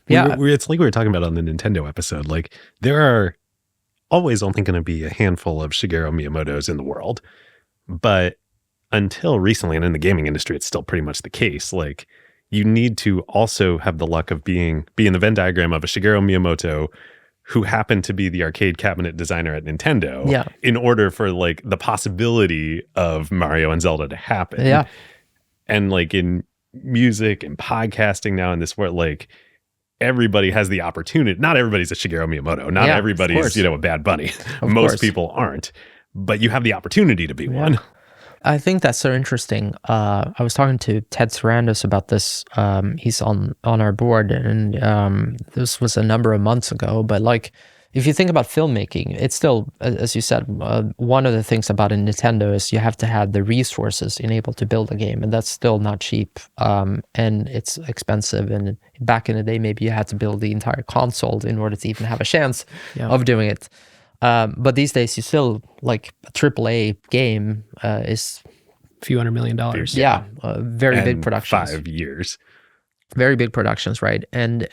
It's like we were talking about on the Nintendo episode. Like, there are always only going to be a handful of Shigeru Miyamoto's in the world. But until recently, and in the gaming industry, it's still pretty much the case. Like, you need to also have the luck of being the Venn diagram of a Shigeru Miyamoto who happened to be the arcade cabinet designer at Nintendo Yeah. in order for like the possibility of Mario and Zelda to happen. Yeah. And like in music and podcasting now in this world, like everybody has the opportunity. Not everybody's a Shigeru Miyamoto. Not Yeah, of everybody's, course. a Bad Bunny. Of Most course. people aren't. But you have the opportunity to be one. I think that's so interesting. I was talking to Ted Sarandos about this. He's on our board, and this was a number of months ago. But like, if you think about filmmaking, it's still, as you said, one of the things about a Nintendo is you have to have the resources enabled to build a game, and that's still not cheap, and it's expensive. And back in the day, maybe you had to build the entire console in order to even have a chance of doing it. But these days, you still, like, a AAA game is A few $100 million. very big And productions. 5 years. Very big productions, right? And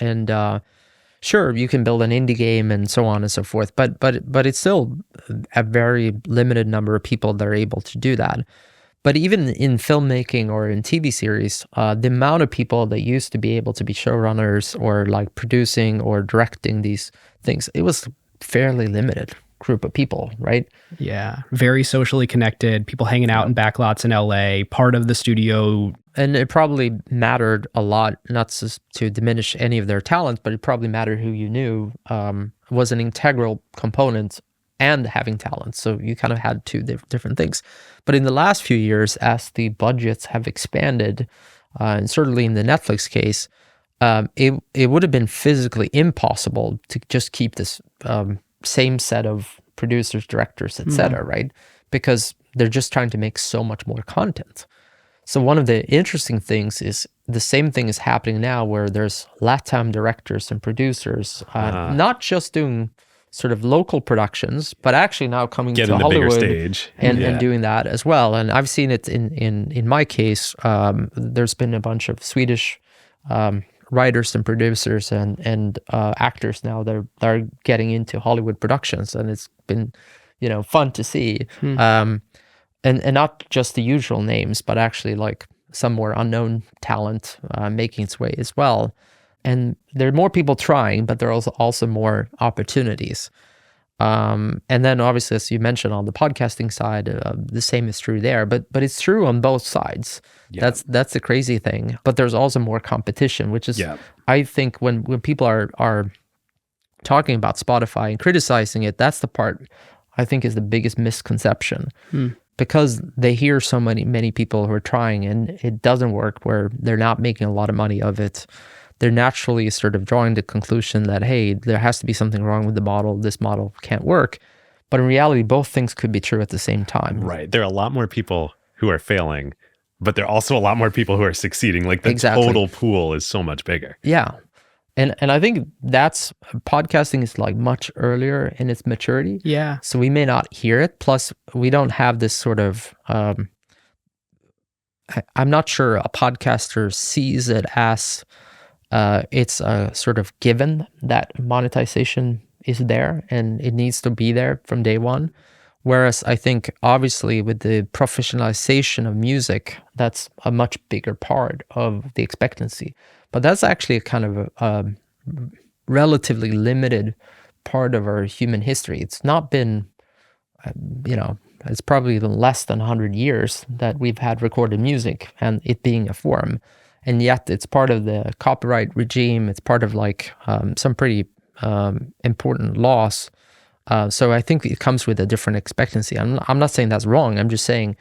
sure, you can build an indie game and so on and so forth, but it's still a very limited number of people that are able to do that. But even in filmmaking or in TV series, the amount of people that used to be able to be showrunners or like producing or directing these things, it was fairly limited group of people, right? Yeah. Very socially connected, people hanging out in backlots in LA, part of the studio. And it probably mattered a lot, not just to diminish any of their talent, but it probably mattered who you knew was an integral component and having talent. So you kind of had two different things. But in the last few years, as the budgets have expanded, and certainly in the Netflix case, it would have been physically impossible to just keep this same set of producers, directors, etc., right? Because they're just trying to make so much more content. So one of the interesting things is the same thing is happening now where there's LATAM directors and producers, not just doing sort of local productions, but actually now coming to Getting the Hollywood bigger stage. and doing that as well. And I've seen it in my case. There's been a bunch of Swedish writers and producers and actors now that are getting into Hollywood productions, and it's been, fun to see. And not just the usual names, but actually like some more unknown talent making its way as well. And there are more people trying, but there are also more opportunities. And then obviously, as you mentioned on the podcasting side, the same is true there, but it's true on both sides. Yeah. That's the crazy thing. But there's also more competition, which is, I think when people are talking about Spotify and criticizing it, that's the part I think is the biggest misconception. Because they hear so many people who are trying and it doesn't work, where they're not making a lot of money of it. They're naturally sort of drawing the conclusion that, hey, there has to be something wrong with the model. This model can't work. But in reality, both things could be true at the same time. Right. There are a lot more people who are failing, but there are also a lot more people who are succeeding. Like the total pool is so much bigger. Yeah. And I think podcasting is like much earlier in its maturity. Yeah. So we may not hear it. Plus, we don't have this sort of, I'm not sure a podcaster sees it as it's a sort of given that monetization is there and it needs to be there from day one. Whereas I think obviously with the professionalization of music, that's a much bigger part of the expectancy. But that's actually a kind of a relatively limited part of our human history. It's not been, it's probably less than 100 years that we've had recorded music and it being a form. And yet it's part of the copyright regime. It's part of like some pretty important laws. So I think it comes with a different expectancy. I'm not saying that's wrong. I'm just saying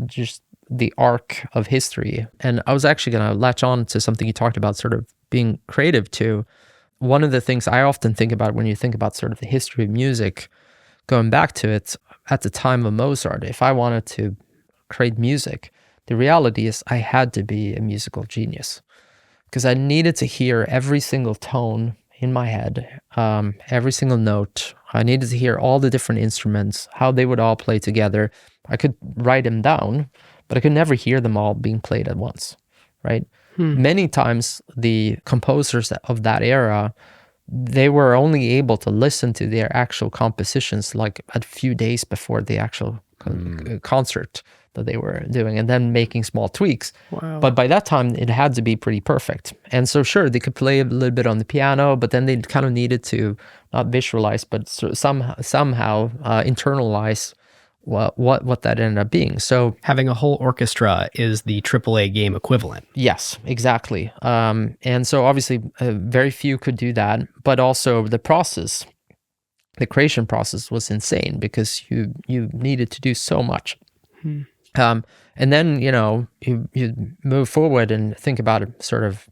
just the arc of history. And I was actually going to latch on to something you talked about, sort of being creative too. One of the things I often think about when you think about sort of the history of music, going back to it, at the time of Mozart, if I wanted to create music, the reality is I had to be a musical genius because I needed to hear every single tone in my head, every single note. I needed to hear all the different instruments, how they would all play together. I could write them down, but I could never hear them all being played at once, right? Many times the composers of that era, they were only able to listen to their actual compositions like a few days before the actual concert. that they were doing, and then making small tweaks. Wow. But by that time, it had to be pretty perfect. And so, sure, they could play a little bit on the piano, but then they kind of needed to not visualize, but somehow internalize what that ended up being. So having a whole orchestra is the AAA game equivalent. yes, exactly. And so obviously very few could do that, but also the creation process was insane because you needed to do so much. And then, you move forward and think about it, sort of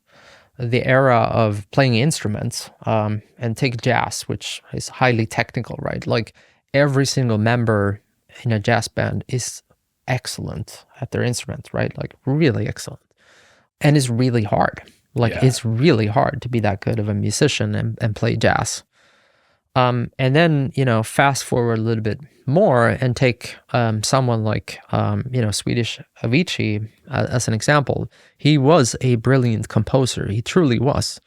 the era of playing instruments, and take jazz, which is highly technical, right? Like every single member in a jazz band is excellent at their instrument, right? Like really excellent. And it's really hard. Like it's really hard to be that good of a musician and play jazz. And then, fast forward a little bit more and take someone like, Swedish Avicii as an example. He was a brilliant composer. He truly was.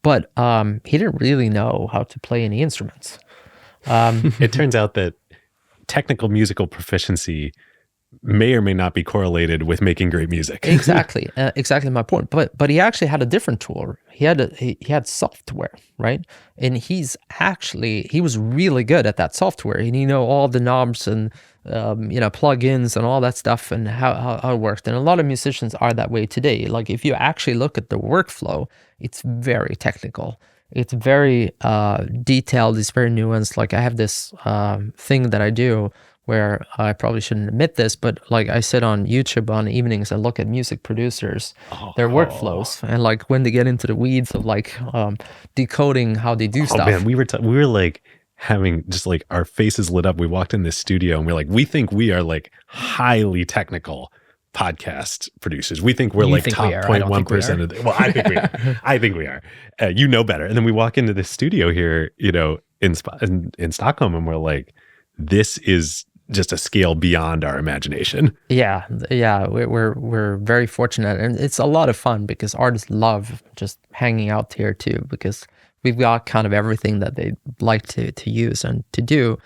But he didn't really know how to play any instruments. It turns out that technical musical proficiency may or may not be correlated with making great music. Exactly my point. But he actually had a different tool. He had software, right? And he was really good at that software. And all the knobs and plugins and all that stuff and how it worked. And a lot of musicians are that way today. Like if you actually look at the workflow, it's very technical. It's very detailed. It's very nuanced. Like I have this thing that I do where I probably shouldn't admit this, but like I sit on YouTube on evenings and look at music producers, their workflows, and like when they get into the weeds of like decoding how they do stuff. Man, we were like having just like our faces lit up. We walked in this studio and we're like, we think we are like highly technical podcast producers. We think we're like top 0.1% of the, well, I think we are. I think we are. You know better. And then we walk into this studio here, in Stockholm, and we're like, this is just a scale beyond our imagination. Yeah, we're very fortunate, and it's a lot of fun because artists love just hanging out here too, because we've got kind of everything that they like to use and to do.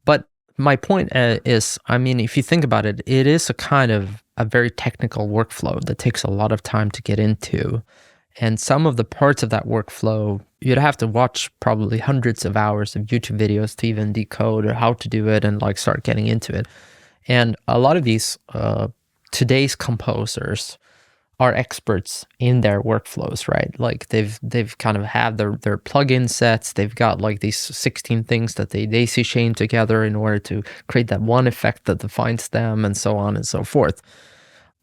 But my point is, I mean, if you think about it, it is a kind of a very technical workflow that takes a lot of time to get into. And some of the parts of that workflow, you'd have to watch probably hundreds of hours of YouTube videos to even decode or how to do it and like start getting into it. And a lot of these today's composers are experts in their workflows, right? Like they've kind of have their plugin sets. They've got like these 16 things that they daisy chain together in order to create that one effect that defines them, and so on and so forth.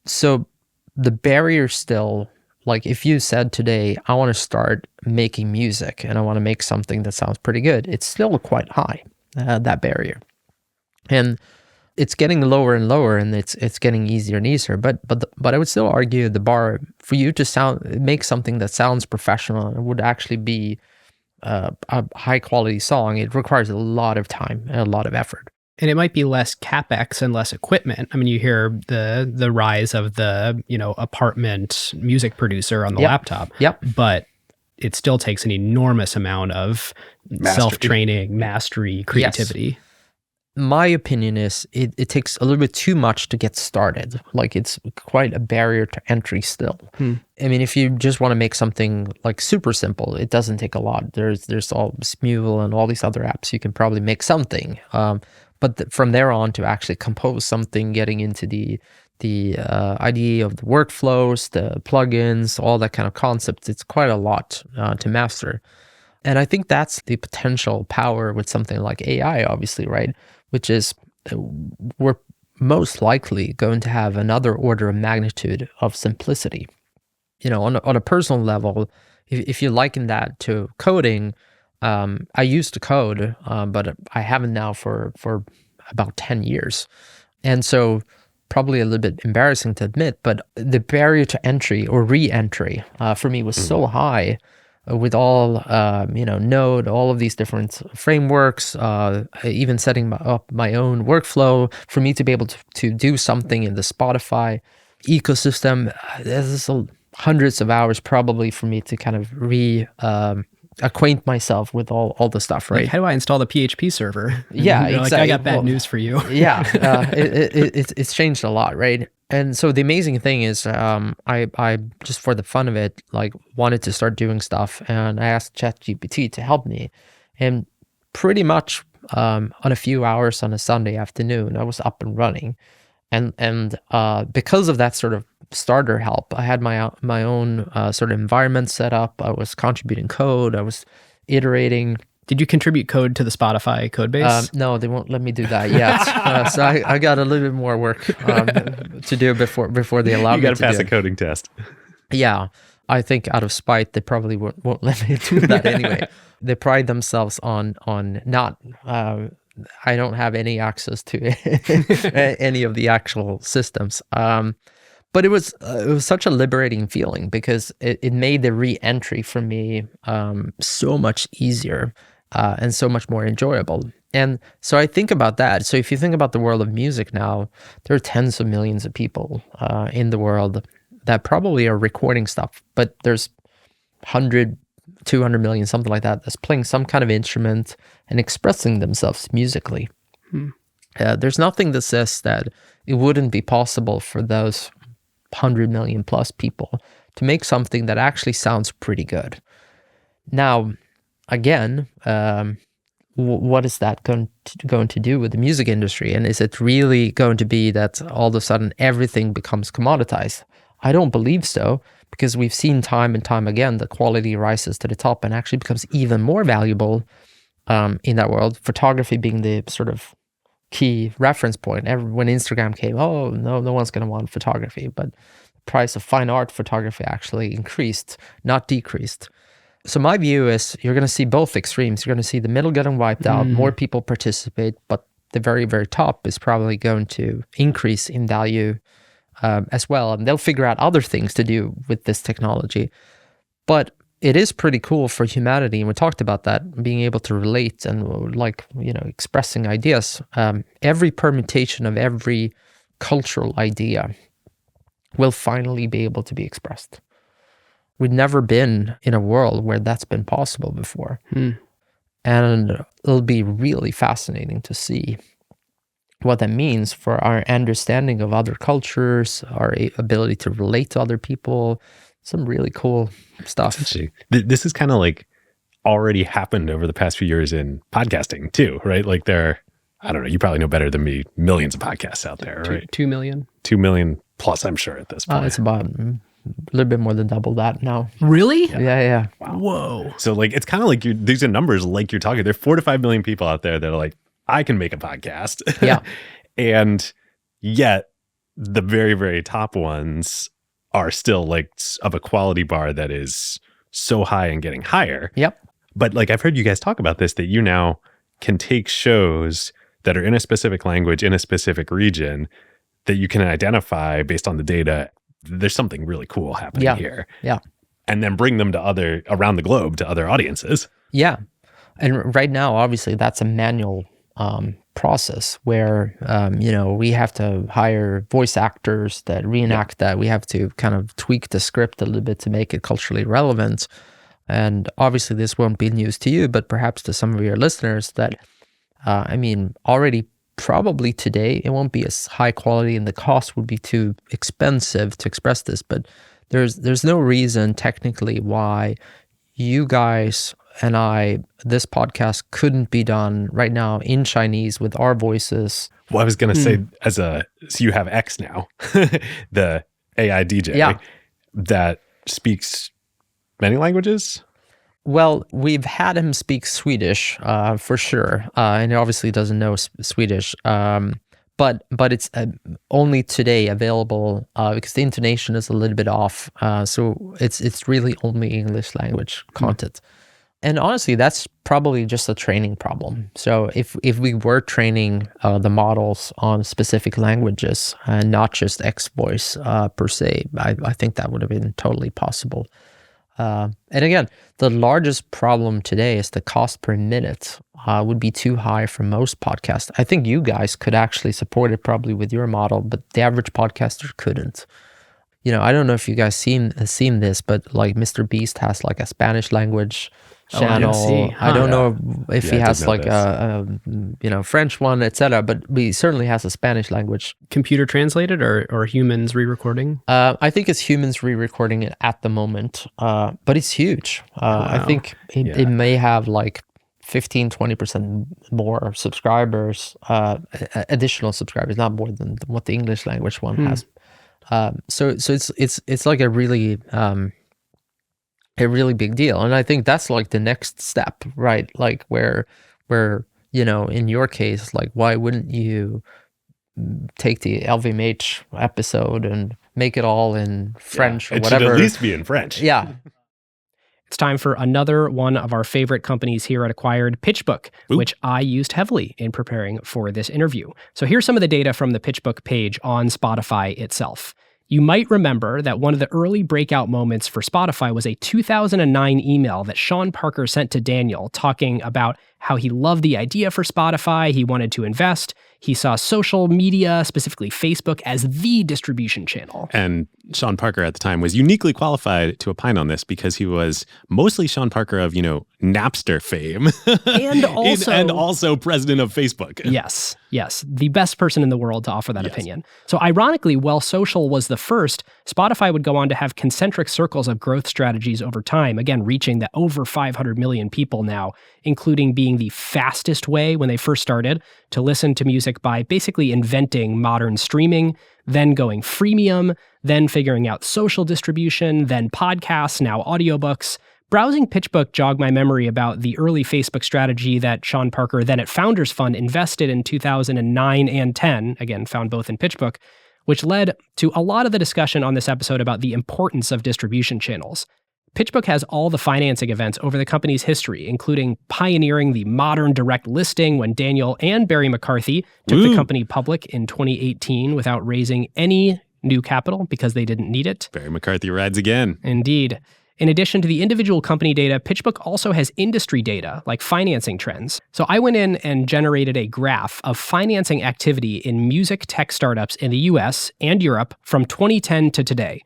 So the barrier still, like if you said today, I want to start making music and I want to make something that sounds pretty good, it's still quite high, that barrier. And it's getting lower and lower, and it's getting easier and easier. But I would still argue the bar for you to make something that sounds professional and would actually be a high quality song, it requires a lot of time and a lot of effort. And it might be less capex and less equipment. I mean, you hear the rise of the apartment music producer on the laptop. Yep. But it still takes an enormous amount of self-training, mastery, creativity. Yes. My opinion is it takes a little bit too much to get started. Like it's quite a barrier to entry still. I mean, if you just want to make something like super simple, it doesn't take a lot. There's all Smule and all these other apps. You can probably make something. But from there on to actually compose something, getting into the idea of the workflows, the plugins, all that kind of concepts, it's quite a lot to master. And I think that's the potential power with something like AI, obviously, right? Which is we're most likely going to have another order of magnitude of simplicity. On a personal level, if you liken that to coding, I used to code, but I haven't now for about 10 years. And so probably a little bit embarrassing to admit, but the barrier to entry or re-entry for me was so high with all, Node, all of these different frameworks, even setting up my own workflow for me to be able to do something in the Spotify ecosystem. This is hundreds of hours probably for me to kind of acquaint myself with all the stuff, right? Like, how do I install the PHP server? Yeah, You're exactly. Like, I got bad news for you. Yeah, it's changed a lot, right? And so the amazing thing is, I just for the fun of it, like wanted to start doing stuff, and I asked ChatGPT to help me, and pretty much on a few hours on a Sunday afternoon, I was up and running, and because of that sort of starter help, I had my own sort of environment set up. I was contributing code. I was iterating. Did you contribute code to the Spotify code base? No, they won't let me do that yet. So I got a little bit more work to do before they allow me to do it. You got to pass a coding test. Yeah, I think out of spite, they probably won't let me do that anyway. They pride themselves on not. I don't have any access to any of the actual systems. But it was such a liberating feeling because it made the re-entry for me so much easier and so much more enjoyable. And so I think about that. So if you think about the world of music now, there are tens of millions of people in the world that probably are recording stuff, but there's 100, 200 million, something like that, that's playing some kind of instrument and expressing themselves musically. There's nothing that says that it wouldn't be possible for those 100 million plus people to make something that actually sounds pretty good. Now, again, what is that going to do with the music industry? And is it really going to be that all of a sudden everything becomes commoditized? I don't believe so, because we've seen time and time again the quality rises to the top and actually becomes even more valuable in that world. Photography being the sort of key reference point. When Instagram came, no one's going to want photography, but the price of fine art photography actually increased, not decreased. So my view is you're going to see both extremes. You're going to see the middle getting wiped out, more people participate, but the very, very top is probably going to increase in value as well. And they'll figure out other things to do with this technology. But it is pretty cool for humanity, and we talked about that, being able to relate and expressing ideas. Every permutation of every cultural idea will finally be able to be expressed. We've never been in a world where that's been possible before. And it'll be really fascinating to see what that means for our understanding of other cultures, our ability to relate to other people. Some really cool stuff. This is kind of like already happened over the past few years in podcasting too, right? Like I don't know, you probably know better than me, millions of podcasts out there, right? 2 million. 2 million plus, I'm sure, at this point. It's about a little bit more than double that now. Really? Yeah. Wow. Whoa. So like, it's kind of like these are numbers like you're talking. There are 4 to 5 million people out there that are like, I can make a podcast. Yeah. And yet the very, very top ones are still like of a quality bar that is so high and getting higher. Yep. But like, I've heard you guys talk about this, that you now can take shows that are in a specific language, in a specific region, that you can identify based on the data. There's something really cool happening here. Yeah. And then bring them to around the globe to other audiences. Yeah. And right now, obviously, that's a manual process where, we have to hire voice actors that reenact that. We have to kind of tweak the script a little bit to make it culturally relevant. And obviously, this won't be news to you, but perhaps to some of your listeners that, already probably today, it won't be as high quality and the cost would be too expensive to express this. But there's no reason technically why you guys and this podcast couldn't be done right now in Chinese with our voices. Well, I was going to say, so you have X now, the AI DJ that speaks many languages? Well, we've had him speak Swedish for sure, and he obviously doesn't know Swedish. But it's only today available because the intonation is a little bit off. So it's really only English language content. And honestly, that's probably just a training problem. So if we were training the models on specific languages and not just X voice per se, I think that would have been totally possible. And again, the largest problem today is the cost per minute would be too high for most podcasts. I think you guys could actually support it probably with your model, but the average podcaster couldn't. I don't know if you guys seen this, but like Mr. Beast has like a Spanish language channel. see. I don't Huh. know if Yeah, he I did has know like this. a French one, etc. But he certainly has a Spanish language. Computer translated or humans re-recording? I think it's humans re-recording it at the moment, but it's huge. I Wow. think it Yeah. may have like 15-20% more subscribers, additional subscribers, not more than what the English language one has. So it's like a really big deal, and I think that's like the next step, right? Like where in your case, like why wouldn't you take the LVMH episode and make it all in French or It whatever? should at least be in French. Yeah. It's time for another one of our favorite companies here at Acquired, PitchBook, Ooh. which I used heavily in preparing for this interview. So here's some of the data from the PitchBook page on Spotify itself. You might remember that one of the early breakout moments for Spotify was a 2009 email that Sean Parker sent to Daniel talking about how he loved the idea for Spotify, he wanted to invest, he saw social media, specifically Facebook, as the distribution channel. And Sean Parker at the time was uniquely qualified to opine on this because he was mostly Sean Parker of, Napster fame. And also president of Facebook. Yes, the best person in the world to offer that opinion. So ironically, while social was the first, Spotify would go on to have concentric circles of growth strategies over time, again, reaching the over 500 million people now, including being the fastest way when they first started to listen to music by basically inventing modern streaming, then going freemium, then figuring out social distribution, then podcasts, now audiobooks. Browsing PitchBook jogged my memory about the early Facebook strategy that Sean Parker, then at Founders Fund, invested in 2009 and 10, again, found both in PitchBook, which led to a lot of the discussion on this episode about the importance of distribution channels. PitchBook has all the financing events over the company's history, including pioneering the modern direct listing when Daniel and Barry McCarthy took the company public in 2018 without raising any new capital because they didn't need it. Barry McCarthy rides again. Indeed. In addition to the individual company data, PitchBook also has industry data, like financing trends. So I went in and generated a graph of financing activity in music tech startups in the US and Europe from 2010 to today.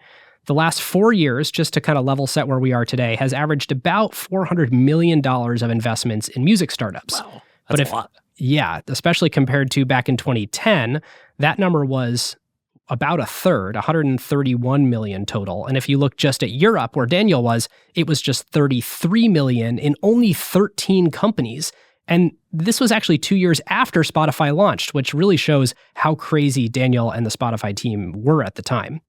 The last 4 years, just to kind of level set where we are today, has averaged about $400 million of investments in music startups. Wow, that's a lot. Yeah, especially compared to back in 2010, that number was about a third, 131 million total. And if you look just at Europe, where Daniel was, it was just 33 million in only 13 companies. And this was actually 2 years after Spotify launched, which really shows how crazy Daniel and the Spotify team were at the time.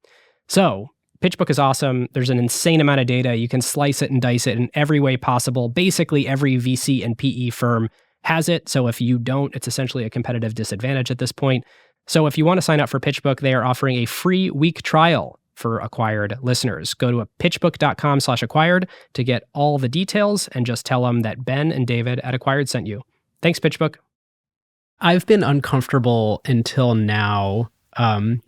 So PitchBook is awesome. There's an insane amount of data. You can slice it and dice it in every way possible. Basically, every VC and PE firm has it. So if you don't, it's essentially a competitive disadvantage at this point. So if you want to sign up for PitchBook, they are offering a free week trial for Acquired listeners. Go to pitchbook.com/acquired to get all the details and just tell them that Ben and David at Acquired sent you. Thanks, PitchBook. I've been uncomfortable until now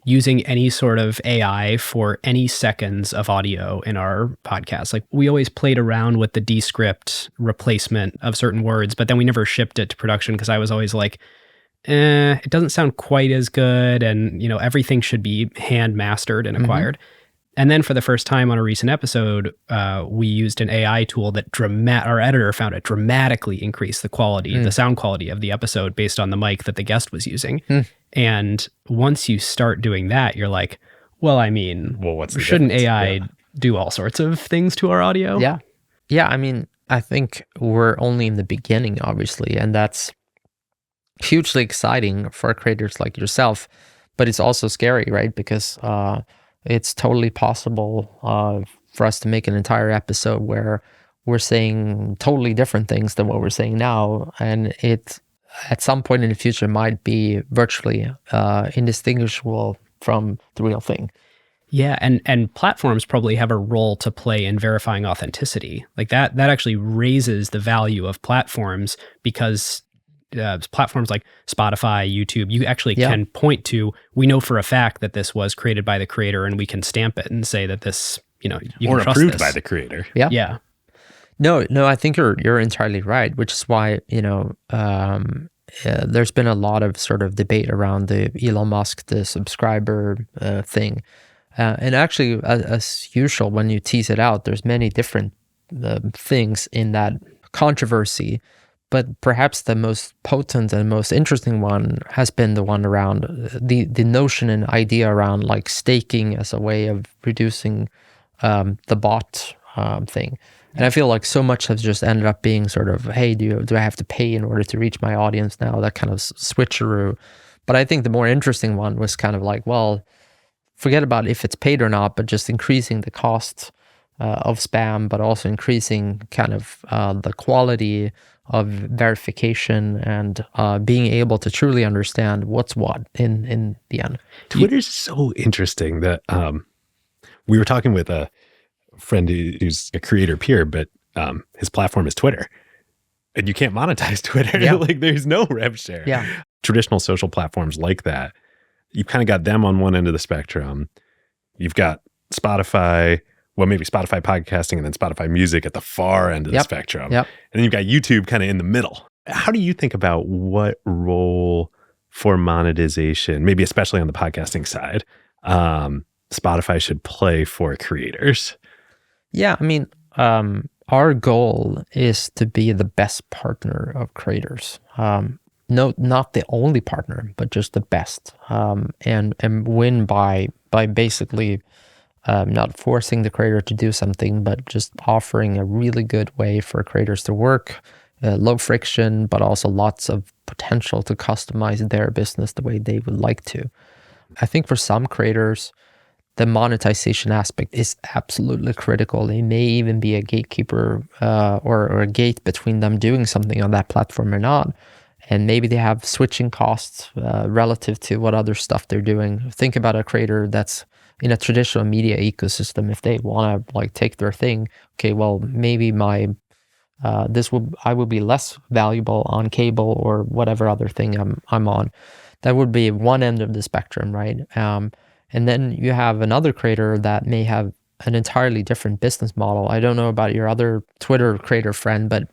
using any sort of AI for any seconds of audio in our podcast. Like we always played around with the Descript replacement of certain words, but then we never shipped it to production because I was always like, it doesn't sound quite as good, and everything should be hand mastered and acquired. And then for the first time on a recent episode, we used an AI tool that our editor found it dramatically increased the quality, the sound quality of the episode based on the mic that the guest was using. And once you start doing that, you're like, well, I mean, what's the shouldn't difference? AI do all sorts of things to our audio? Yeah. I mean, I think we're only in the beginning, obviously, and that's hugely exciting for creators like yourself, but it's also scary, right? Because it's totally possible for us to make an entire episode where we're saying totally different things than what we're saying now, and it at some point in the future might be virtually indistinguishable from the real thing. Yeah, and platforms probably have a role to play in verifying authenticity. Like that actually raises the value of platforms because platforms like Spotify, YouTube, you actually can point to, we know for a fact that this was created by the creator, and we can stamp it and say that this, you or can trust approved this. by the creator. Yeah. No, I think you're entirely right, which is why, there's been a lot of sort of debate around the Elon Musk, the subscriber thing. And actually, as usual, when you tease it out, there's many different things in that controversy. But perhaps the most potent and most interesting one has been the one around the notion and idea around like staking as a way of reducing the bot thing. And I feel like so much has just ended up being sort of, hey, do I have to pay in order to reach my audience now? That kind of switcheroo. But I think the more interesting one was kind of like, well, forget about if it's paid or not, but just increasing the cost of spam, but also increasing kind of the quality of verification and being able to truly understand what's what in the end. Twitter's so interesting that we were talking with a friend who's a creator peer, but his platform is Twitter. And you can't monetize Twitter. Yeah. Like there's no rev share. Yeah. Traditional social platforms like that, you've kind of got them on one end of the spectrum. You've got Spotify, well, maybe Spotify podcasting and then Spotify music at the far end of the spectrum. Yep. And then you've got YouTube kind of in the middle. How do you think about what role for monetization, maybe especially on the podcasting side, Spotify should play for creators? Yeah, I mean, our goal is to be the best partner of creators. No, not the only partner, but just the best, and win by basically not forcing the creator to do something, but just offering a really good way for creators to work, low friction, but also lots of potential to customize their business the way they would like to. I think for some creators, the monetization aspect is absolutely critical. It may even be a gatekeeper or a gate between them doing something on that platform or not. And maybe they have switching costs relative to what other stuff they're doing. Think about a creator that's in a traditional media ecosystem. If they want to like take their thing, okay, well, maybe I will be less valuable on cable or whatever other thing I'm on. That would be one end of the spectrum, right? And then you have another creator that may have an entirely different business model. I don't know about your other Twitter creator friend, but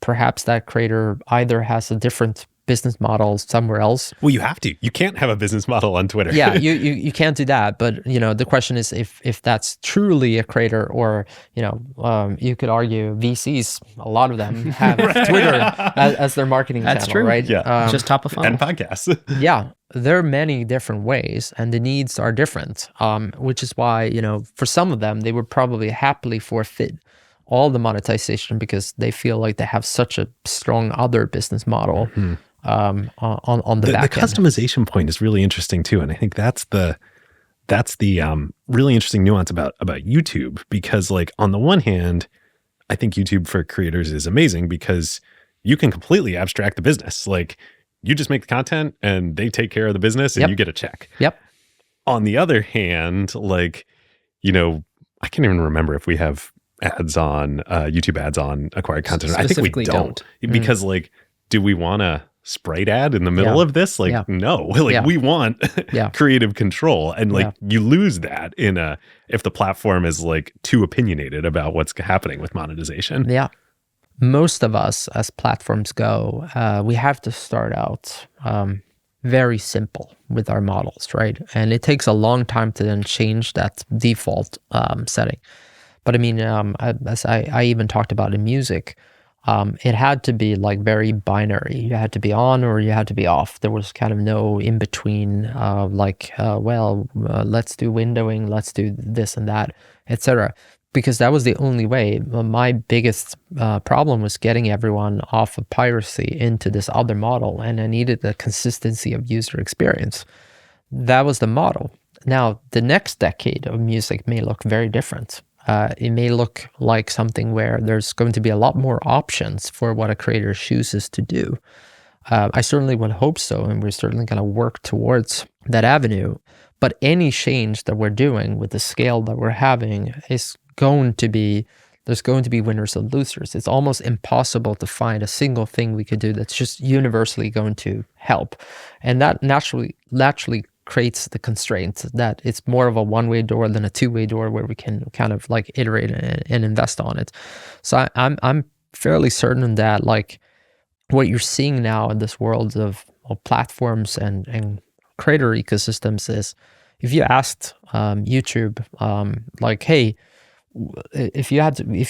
perhaps that creator either has a different business model somewhere else. Well, you have to. You can't have a business model on Twitter. Yeah, you can't do that. But the question is if that's truly a creator, or you could argue VCs. A lot of them have Twitter as their marketing channel. That's true, right? Yeah. Just top of funnel. And podcasts. Yeah, there are many different ways, and the needs are different. Which is why for some of them, they would probably happily forfeit all the monetization because they feel like they have such a strong other business model. Mm-hmm. On the back the end. customization point is really interesting too, and I think that's the really interesting nuance about YouTube, because like on the one hand, I think YouTube for creators is amazing because you can completely abstract the business. Like you just make the content and they take care of the business and you get a check. Yep. On the other hand, like I can't even remember if we have ads on YouTube ads on acquired content. I think we don't. Because like, do we want to Sprite ad in the middle of this? Like, no, like we want creative control, and like you lose that if the platform is like too opinionated about what's happening with monetization. Yeah. Most of us as platforms go, we have to start out very simple with our models, right? And it takes a long time to then change that default setting. But I mean, as I even talked about in music, it had to be like very binary. You had to be on or you had to be off. There was kind of no in between, let's do windowing, let's do this and that, etc. Because that was the only way. My biggest problem was getting everyone off of piracy into this other model, and I needed the consistency of user experience. That was the model. Now, the next decade of music may look very different. It may look like something where there's going to be a lot more options for what a creator chooses to do. I certainly would hope so, and we're certainly going to work towards that avenue. But any change that we're doing with the scale that we're having is going to be, there's going to be winners and losers. It's almost impossible to find a single thing we could do that's just universally going to help. And that naturally creates the constraint that it's more of a one-way door than a two-way door where we can kind of like iterate and invest on it. So I'm fairly certain that like what you're seeing now in this world of platforms and creator ecosystems is, if you asked YouTube like, hey, if you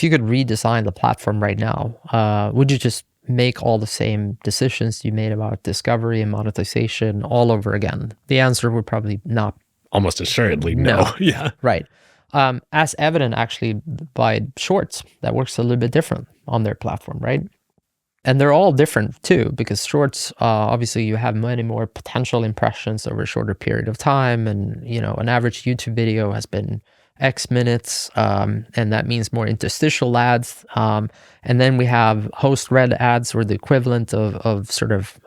could redesign the platform right now, would you just make all the same decisions you made about discovery and monetization all over again? The answer would probably not. Almost assuredly, no. Yeah. Right. As evident actually by Shorts, that works a little bit different on their platform, right? And they're all different too, because Shorts, obviously you have many more potential impressions over a shorter period of time. And, an average YouTube video has been X minutes, and that means more interstitial ads. And then we have host-read ads, or the equivalent of sort of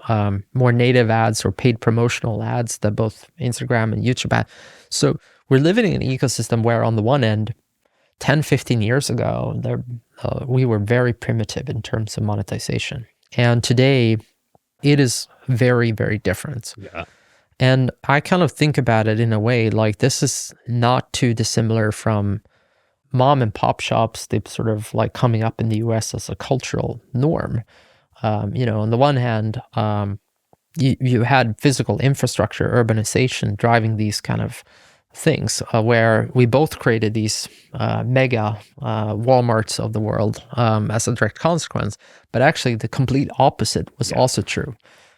more native ads or paid promotional ads that both Instagram and YouTube have. So we're living in an ecosystem where on the one end, 10, 15 years ago, we were very primitive in terms of monetization. And today, it is very, very different. Yeah. And I kind of think about it in a way like this is not too dissimilar from mom and pop shops. They've sort of like coming up in the US as a cultural norm. On the one hand, you had physical infrastructure, urbanization driving these kind of things where we both created these mega Walmarts of the world as a direct consequence. But actually, the complete opposite was also true.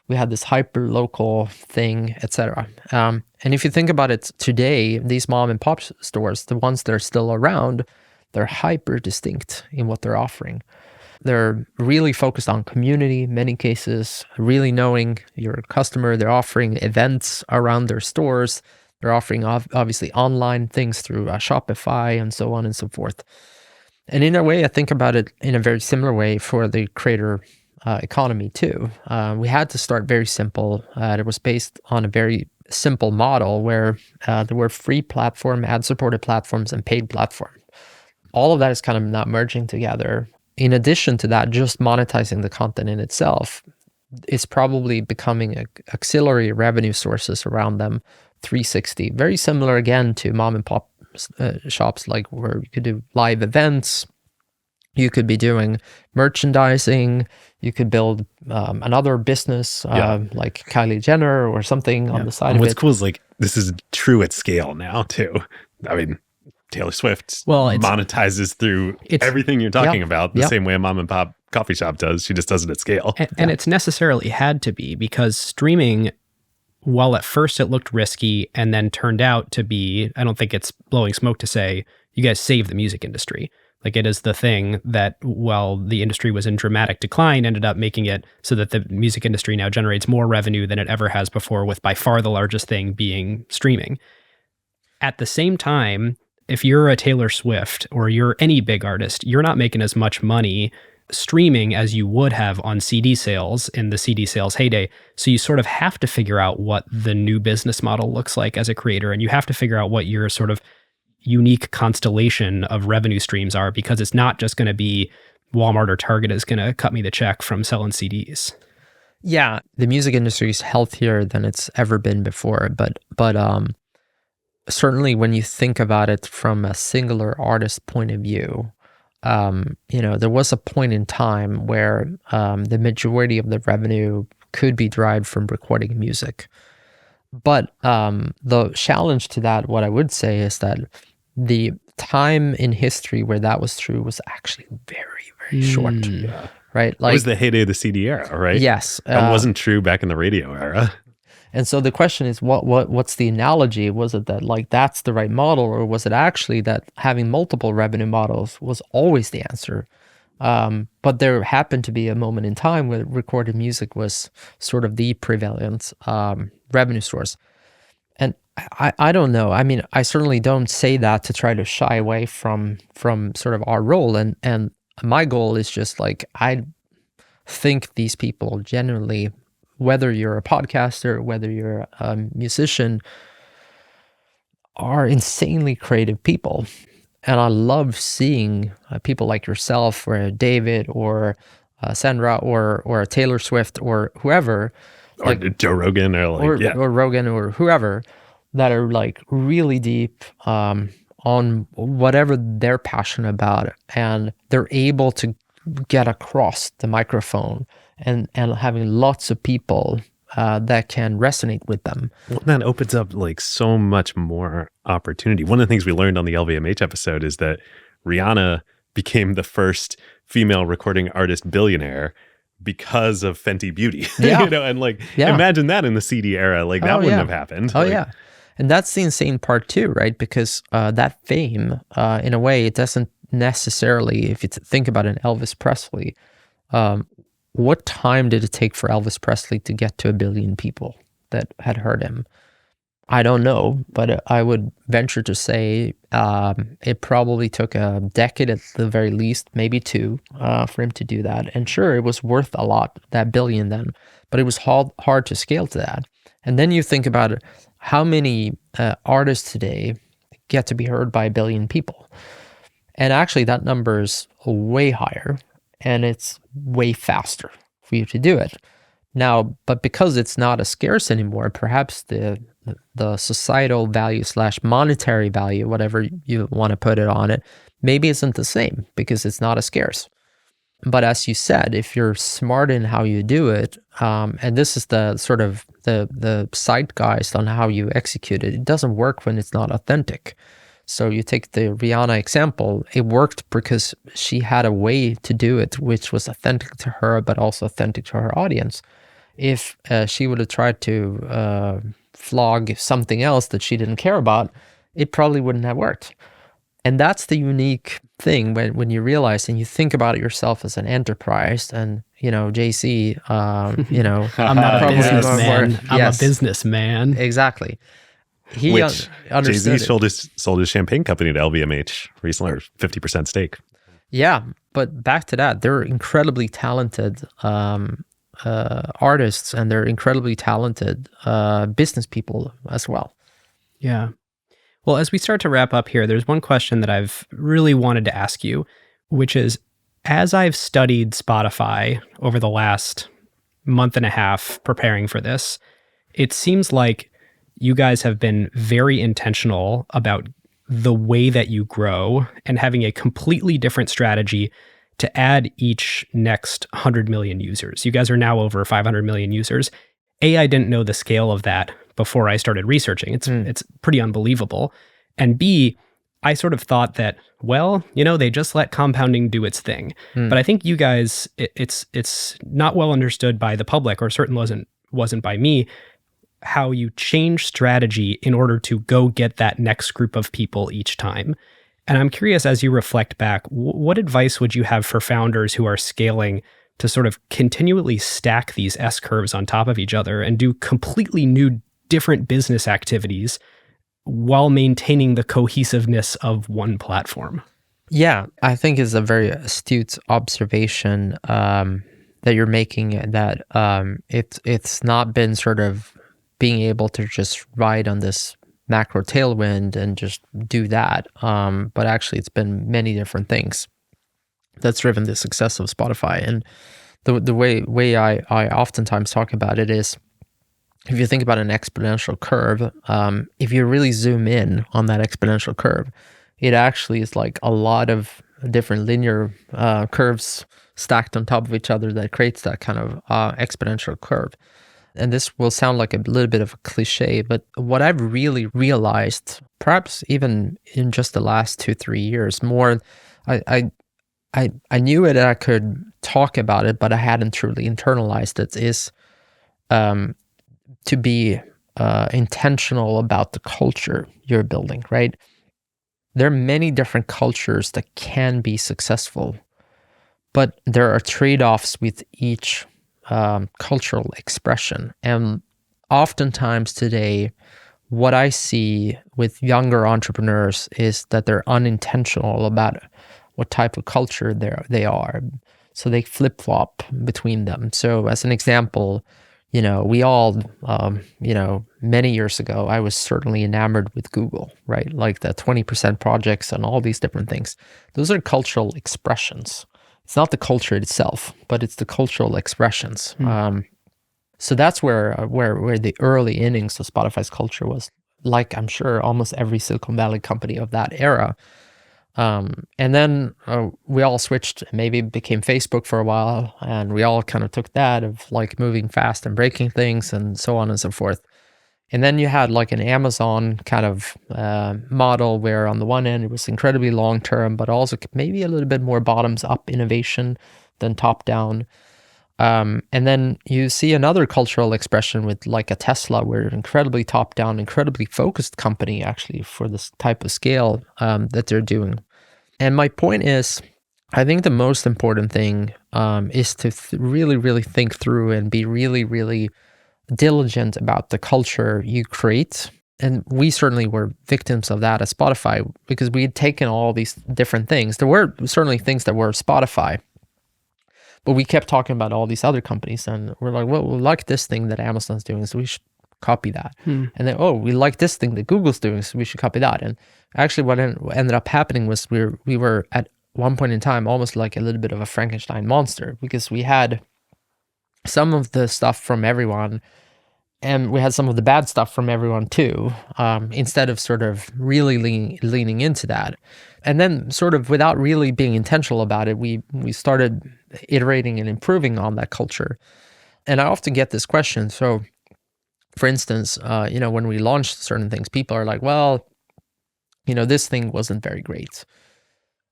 We had this hyper local thing, etc. And if you think about it today, these mom and pop stores, the ones that are still around, they're hyper distinct in what they're offering. They're really focused on community, in many cases, really knowing your customer. They're offering events around their stores. They're offering obviously online things through Shopify and so on and so forth. And in a way, I think about it in a very similar way for the creator economy too. We had to start very simple. It was based on a very simple model where there were free platform, ad-supported platforms, and paid platform. All of that is kind of not merging together. In addition to that, just monetizing the content in itself is probably becoming auxiliary revenue sources around them 360. Very similar again to mom and pop shops, like where you could do live events, you could be doing merchandising, you could build another business like Kylie Jenner or something on the side of it. What's cool is like this is true at scale now too. I mean, Taylor Swift monetizes through everything you're talking about the same way a mom and pop coffee shop does. She just does it at scale. And it's necessarily had to be, because streaming, while at first it looked risky and then turned out to be, I don't think it's blowing smoke to say, you guys saved the music industry. Like, it is the thing that, while the industry was in dramatic decline, ended up making it so that the music industry now generates more revenue than it ever has before, with by far the largest thing being streaming. At the same time, if you're a Taylor Swift or you're any big artist, you're not making as much money streaming as you would have on CD sales in the CD sales heyday. So you sort of have to figure out what the new business model looks like as a creator, and you have to figure out what your sort of unique constellation of revenue streams are, because it's not just going to be Walmart or Target is going to cut me the check from selling CDs. Yeah, the music industry is healthier than it's ever been before, but certainly when you think about it from a singular artist point of view, there was a point in time where the majority of the revenue could be derived from recording music. But the challenge to that, what I would say, is that the time in history where that was true was actually very, very short. Right? Like, it was the heyday of the CD era, right? Yes. That wasn't true back in the radio era. And so the question is, what's the analogy? Was it that like that's the right model, or was it actually that having multiple revenue models was always the answer? But there happened to be a moment in time where recorded music was sort of the prevalent revenue source. And I don't know. I mean, I certainly don't say that to try to shy away from sort of our role. And my goal is just like, I think these people genuinely, whether you're a podcaster, whether you're a musician, are insanely creative people. And I love seeing people like yourself or David or Sandra or Taylor Swift or whoever. Or like, Joe Rogan or Rogan or whoever, that are like really deep on whatever they're passionate about, and they're able to get across the microphone and having lots of people that can resonate with them. Well, that opens up like so much more opportunity. One of the things we learned on the LVMH episode is that Rihanna became the first female recording artist billionaire because of Fenty Beauty. Yeah. And like, Yeah. imagine that in the CD era. Like, that wouldn't have happened. Oh, Like, yeah. And that's the insane part too, right? Because that fame, in a way, it doesn't necessarily, if you think about an Elvis Presley, what time did it take for Elvis Presley to get to 1 billion people that had heard him? I don't know, but I would venture to say it probably took a decade at the very least, maybe 2, for him to do that. And sure, it was worth a lot, that billion then, but it was hard to scale to that. And then you think about it, how many artists today get to be heard by 1 billion people? And actually, that number is way higher, and it's way faster for you to do it. Now, but because it's not as scarce anymore, perhaps the societal value / monetary value, whatever you want to put it on it, maybe isn't the same because it's not as scarce. But as you said, if you're smart in how you do it, and this is the sort of the zeitgeist on how you execute it, it doesn't work when it's not authentic. So you take the Rihanna example, it worked because she had a way to do it, which was authentic to her, but also authentic to her audience. If she would have tried to flog something else that she didn't care about, it probably wouldn't have worked. And that's the unique thing when you realize and you think about it yourself as an enterprise. And, JC, I'm not a businessman. I'm a businessman. Exactly. Which understood Jay-Z sold his champagne company to LVMH recently, or 50% stake. Yeah, but back to that, they're incredibly talented artists, and they're incredibly talented business people as well. Yeah. Well, as we start to wrap up here, there's one question that I've really wanted to ask you, which is, as I've studied Spotify over the last month and a half preparing for this, it seems like you guys have been very intentional about the way that you grow and having a completely different strategy to add each next 100 million users. You guys are now over 500 million users. I didn't know the scale of that before I started researching. It's pretty unbelievable. And B, I sort of thought that, well, they just let compounding do its thing. But I think you guys, it's not well understood by the public, or certainly wasn't by me, how you change strategy in order to go get that next group of people each time. And I'm curious, as you reflect back, what advice would you have for founders who are scaling to sort of continually stack these S-curves on top of each other and do completely new, different business activities while maintaining the cohesiveness of one platform? Yeah, I think it's a very astute observation that you're making, that it's not been sort of being able to just ride on this macro tailwind and just do that. But actually, it's been many different things that's driven the success of Spotify. And the way I oftentimes talk about it is, if you think about an exponential curve, if you really zoom in on that exponential curve, it actually is like a lot of different linear curves stacked on top of each other that creates that kind of exponential curve. And this will sound like a little bit of a cliche, but what I've really realized, perhaps even in just the last 2-3 years, more, I knew it, I could talk about it, but I hadn't truly internalized it, is to be intentional about the culture you're building, right? There are many different cultures that can be successful, but there are trade-offs with each cultural expression. And oftentimes today, what I see with younger entrepreneurs is that they're unintentional about what type of culture they are. So they flip-flop between them. So as an example, we all, many years ago, I was certainly enamored with Google, right? Like the 20% projects and all these different things. Those are cultural expressions. It's not the culture itself, but it's the cultural expressions. So that's where the early innings of Spotify's culture was, like I'm sure almost every Silicon Valley company of that era. And then we all switched, maybe became Facebook for a while, and we all kind of took that of like moving fast and breaking things and so on and so forth. And then you had like an Amazon kind of model where on the one end it was incredibly long term, but also maybe a little bit more bottoms up innovation than top down. And then you see another cultural expression with like a Tesla, where an incredibly top down, incredibly focused company actually for this type of scale that they're doing. And my point is, I think the most important thing is to really, really think through and be really, really diligent about the culture you create. And we certainly were victims of that at Spotify, because we had taken all these different things. There were certainly things that were Spotify, but we kept talking about all these other companies, and we're like, well, we like this thing that Amazon's doing, so we should copy that. And then, oh, we like this thing that Google's doing, so we should copy that. And actually what ended up happening was we were at one point in time almost like a little bit of a Frankenstein monster, because we had some of the stuff from everyone, and we had some of the bad stuff from everyone too, instead of sort of really leaning into that. And then sort of without really being intentional about it, we started iterating and improving on that culture. And I often get this question. So for instance, when we launched certain things, people are like, well, this thing wasn't very great.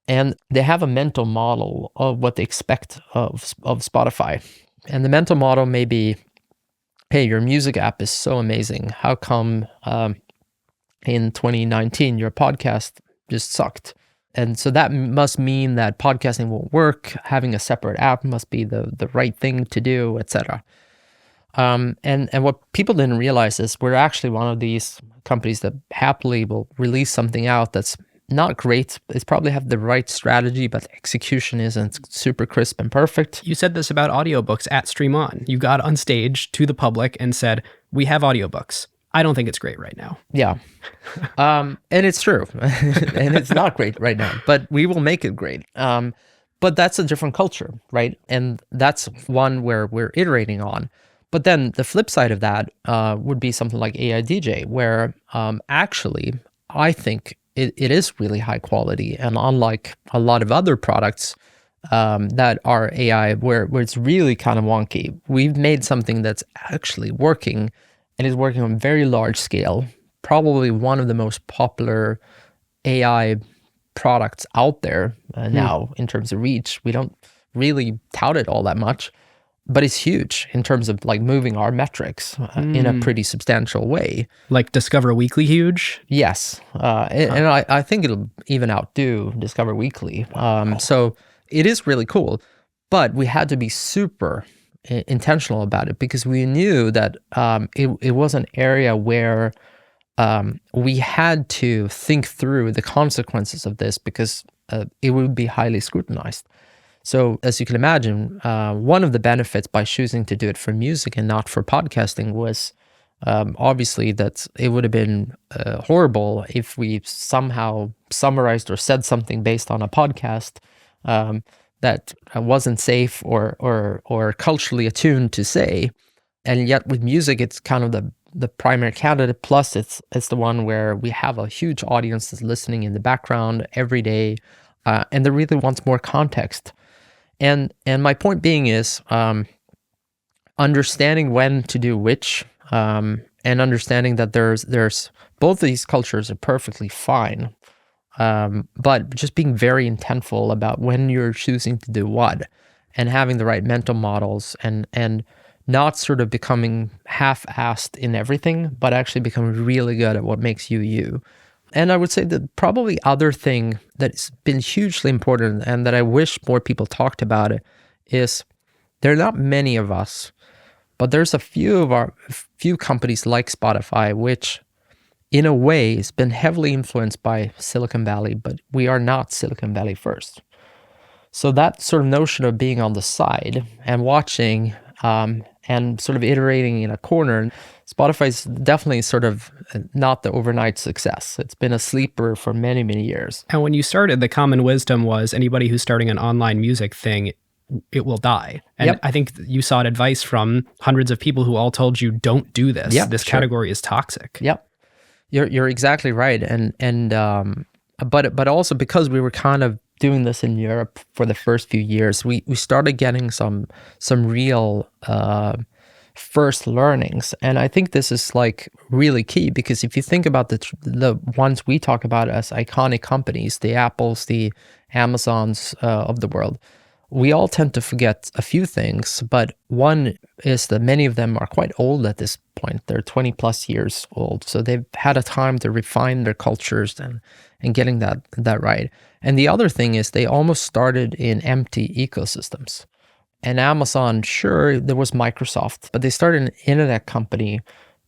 And they have a mental model of what they expect of Spotify. And the mental model may be, hey, your music app is so amazing. How come in 2019 your podcast just sucked? And so that must mean that podcasting won't work. Having a separate app must be the right thing to do, etc. And what people didn't realize is we're actually one of these companies that happily will release something out that's not great. It's probably have the right strategy, but the execution isn't super crisp and perfect. You said this about audiobooks at Stream On. You got on stage to the public and said, we have audiobooks. I don't think it's great right now. Yeah. And it's true. And it's not great right now, but we will make it great. But that's a different culture, right? And that's one where we're iterating on. But then the flip side of that would be something like AI DJ, where actually I think it is really high quality. And unlike a lot of other products that are AI, where it's really kind of wonky, we've made something that's actually working, and is working on very large scale. Probably one of the most popular AI products out there now in terms of reach. We don't really tout it all that much, but it's huge in terms of like moving our metrics in a pretty substantial way. Like Discover Weekly huge? Yes. And I think it'll even outdo Discover Weekly. So it is really cool, but we had to be super intentional about it, because we knew that it was an area where we had to think through the consequences of this, because it would be highly scrutinized. So as you can imagine, one of the benefits by choosing to do it for music and not for podcasting was obviously that it would have been horrible if we somehow summarized or said something based on a podcast that wasn't safe or culturally attuned to say. And yet with music, it's kind of the primary candidate, plus it's the one where we have a huge audience that's listening in the background every day, and that really wants more context. And my point being is understanding when to do which, and understanding that there's both of these cultures are perfectly fine, but just being very intentful about when you're choosing to do what, and having the right mental models, and not sort of becoming half-assed in everything, but actually becoming really good at what makes you you. And I would say the probably other thing that's been hugely important, and that I wish more people talked about it, is there are not many of us, but there's a few companies like Spotify, which in a way has been heavily influenced by Silicon Valley, but we are not Silicon Valley first. So that sort of notion of being on the side and watching and sort of iterating in a corner, Spotify is definitely sort of not the overnight success. It's been a sleeper for many, many years. And when you started, the common wisdom was anybody who's starting an online music thing, it will die. And Yep. I think you sought advice from hundreds of people who all told you, don't do this. Yep, This sure. category is toxic. Yep, you're exactly right. But also because we were kind of doing this in Europe for the first few years, we started getting some real first learnings. And I think this is like really key, because if you think about the ones we talk about as iconic companies, the Apples, the Amazons of the world, we all tend to forget a few things, but one is that many of them are quite old at this point. They're 20 plus years old. So they've had a time to refine their cultures and getting that right. And the other thing is they almost started in empty ecosystems. And Amazon, sure, there was Microsoft, but they started an internet company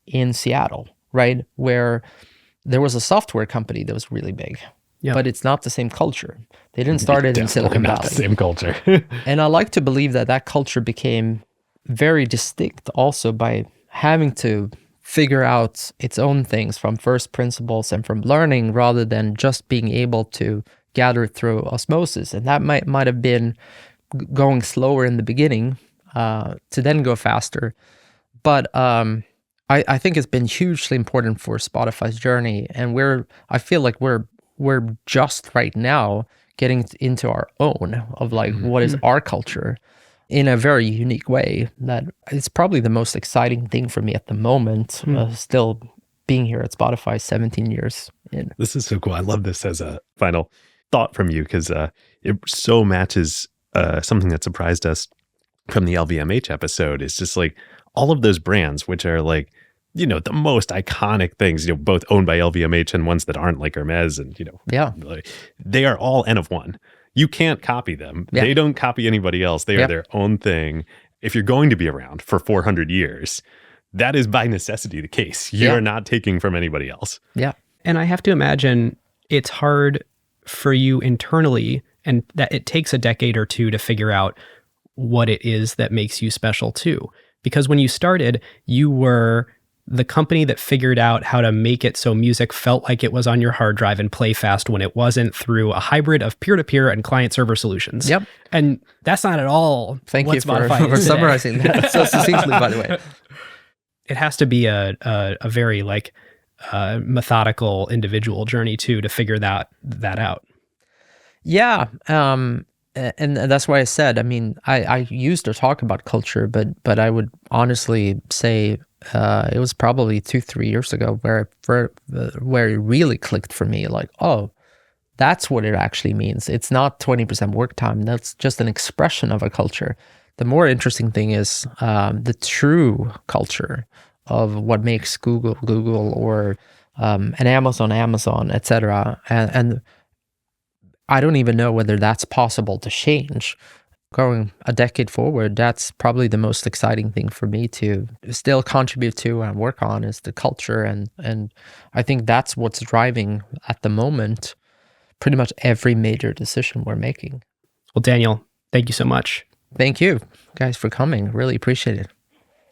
in Seattle, right? Where there was a software company that was really big. Yep. But it's not the same culture. They didn't start it in Silicon Valley. Not the same culture. And I like to believe that culture became very distinct also by having to figure out its own things from first principles and from learning rather than just being able to gather through osmosis. And that might have been going slower in the beginning to then go faster. But I think it's been hugely important for Spotify's journey. And I feel like we're just right now getting into our own of like what is our culture in a very unique way. That it's probably the most exciting thing for me at the moment, still being here at Spotify 17 years in. This is so cool. I love this as a final thought from you, because it so matches something that surprised us from the LVMH episode. Is just like all of those brands, which are like, you know, the most iconic things, you know, both owned by LVMH and ones that aren't, like Hermes, and, you know, they are all N of one. You can't copy them. Yeah. They don't copy anybody else. They are their own thing. If you're going to be around for 400 years, that is by necessity the case. You're not taking from anybody else. Yeah. And I have to imagine it's hard for you internally, and that it takes a decade or two to figure out what it is that makes you special too. Because when you started, you were the company that figured out how to make it so music felt like it was on your hard drive and play fast when it wasn't, through a hybrid of peer-to-peer and client-server solutions. Yep. And that's not at all Thank what you Spotify for is summarizing that so succinctly, by the way. It has to be a very methodical individual journey too, to figure that out. Yeah. And that's why I said, I mean, I used to talk about culture, but I would honestly say it was probably 2-3 years ago where it really clicked for me, like, oh, that's what it actually means. It's not 20% work time. That's just an expression of a culture. The more interesting thing is the true culture of what makes Google, or an Amazon, etc. And I don't even know whether that's possible to change. Going a decade forward, that's probably the most exciting thing for me to still contribute to and work on, is the culture. And I think that's what's driving at the moment pretty much every major decision we're making. Well, Daniel, thank you so much. Thank you guys for coming. Really appreciate it.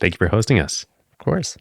Thank you for hosting us. Of course.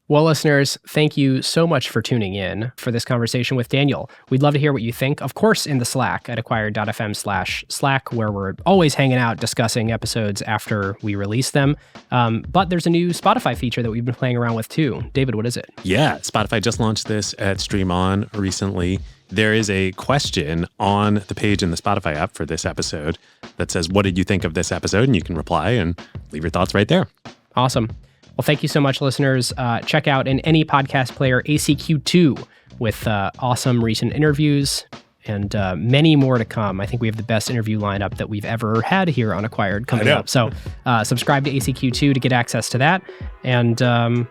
Well, listeners, thank you so much for tuning in for this conversation with Daniel. We'd love to hear what you think, of course, in the Slack at acquired.fm/Slack, where we're always hanging out discussing episodes after we release them. But there's a new Spotify feature that we've been playing around with too. David, what is it? Yeah, Spotify just launched this at Stream On recently. There is a question on the page in the Spotify app for this episode that says, what did you think of this episode? And you can reply and leave your thoughts right there. Awesome. Well, thank you so much, listeners. Check out in any podcast player ACQ2 with awesome recent interviews and many more to come. I think we have the best interview lineup that we've ever had here on Acquired coming up. So subscribe to ACQ2 to get access to that. And I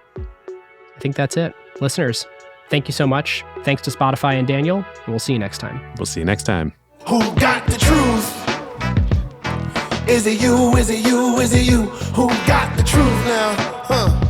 think that's it. Listeners, thank you so much. Thanks to Spotify and Daniel. We'll see you next time. We'll see you next time. Who got the truth? Is it you? Is it you? Is it you? Who got the truth now? Huh?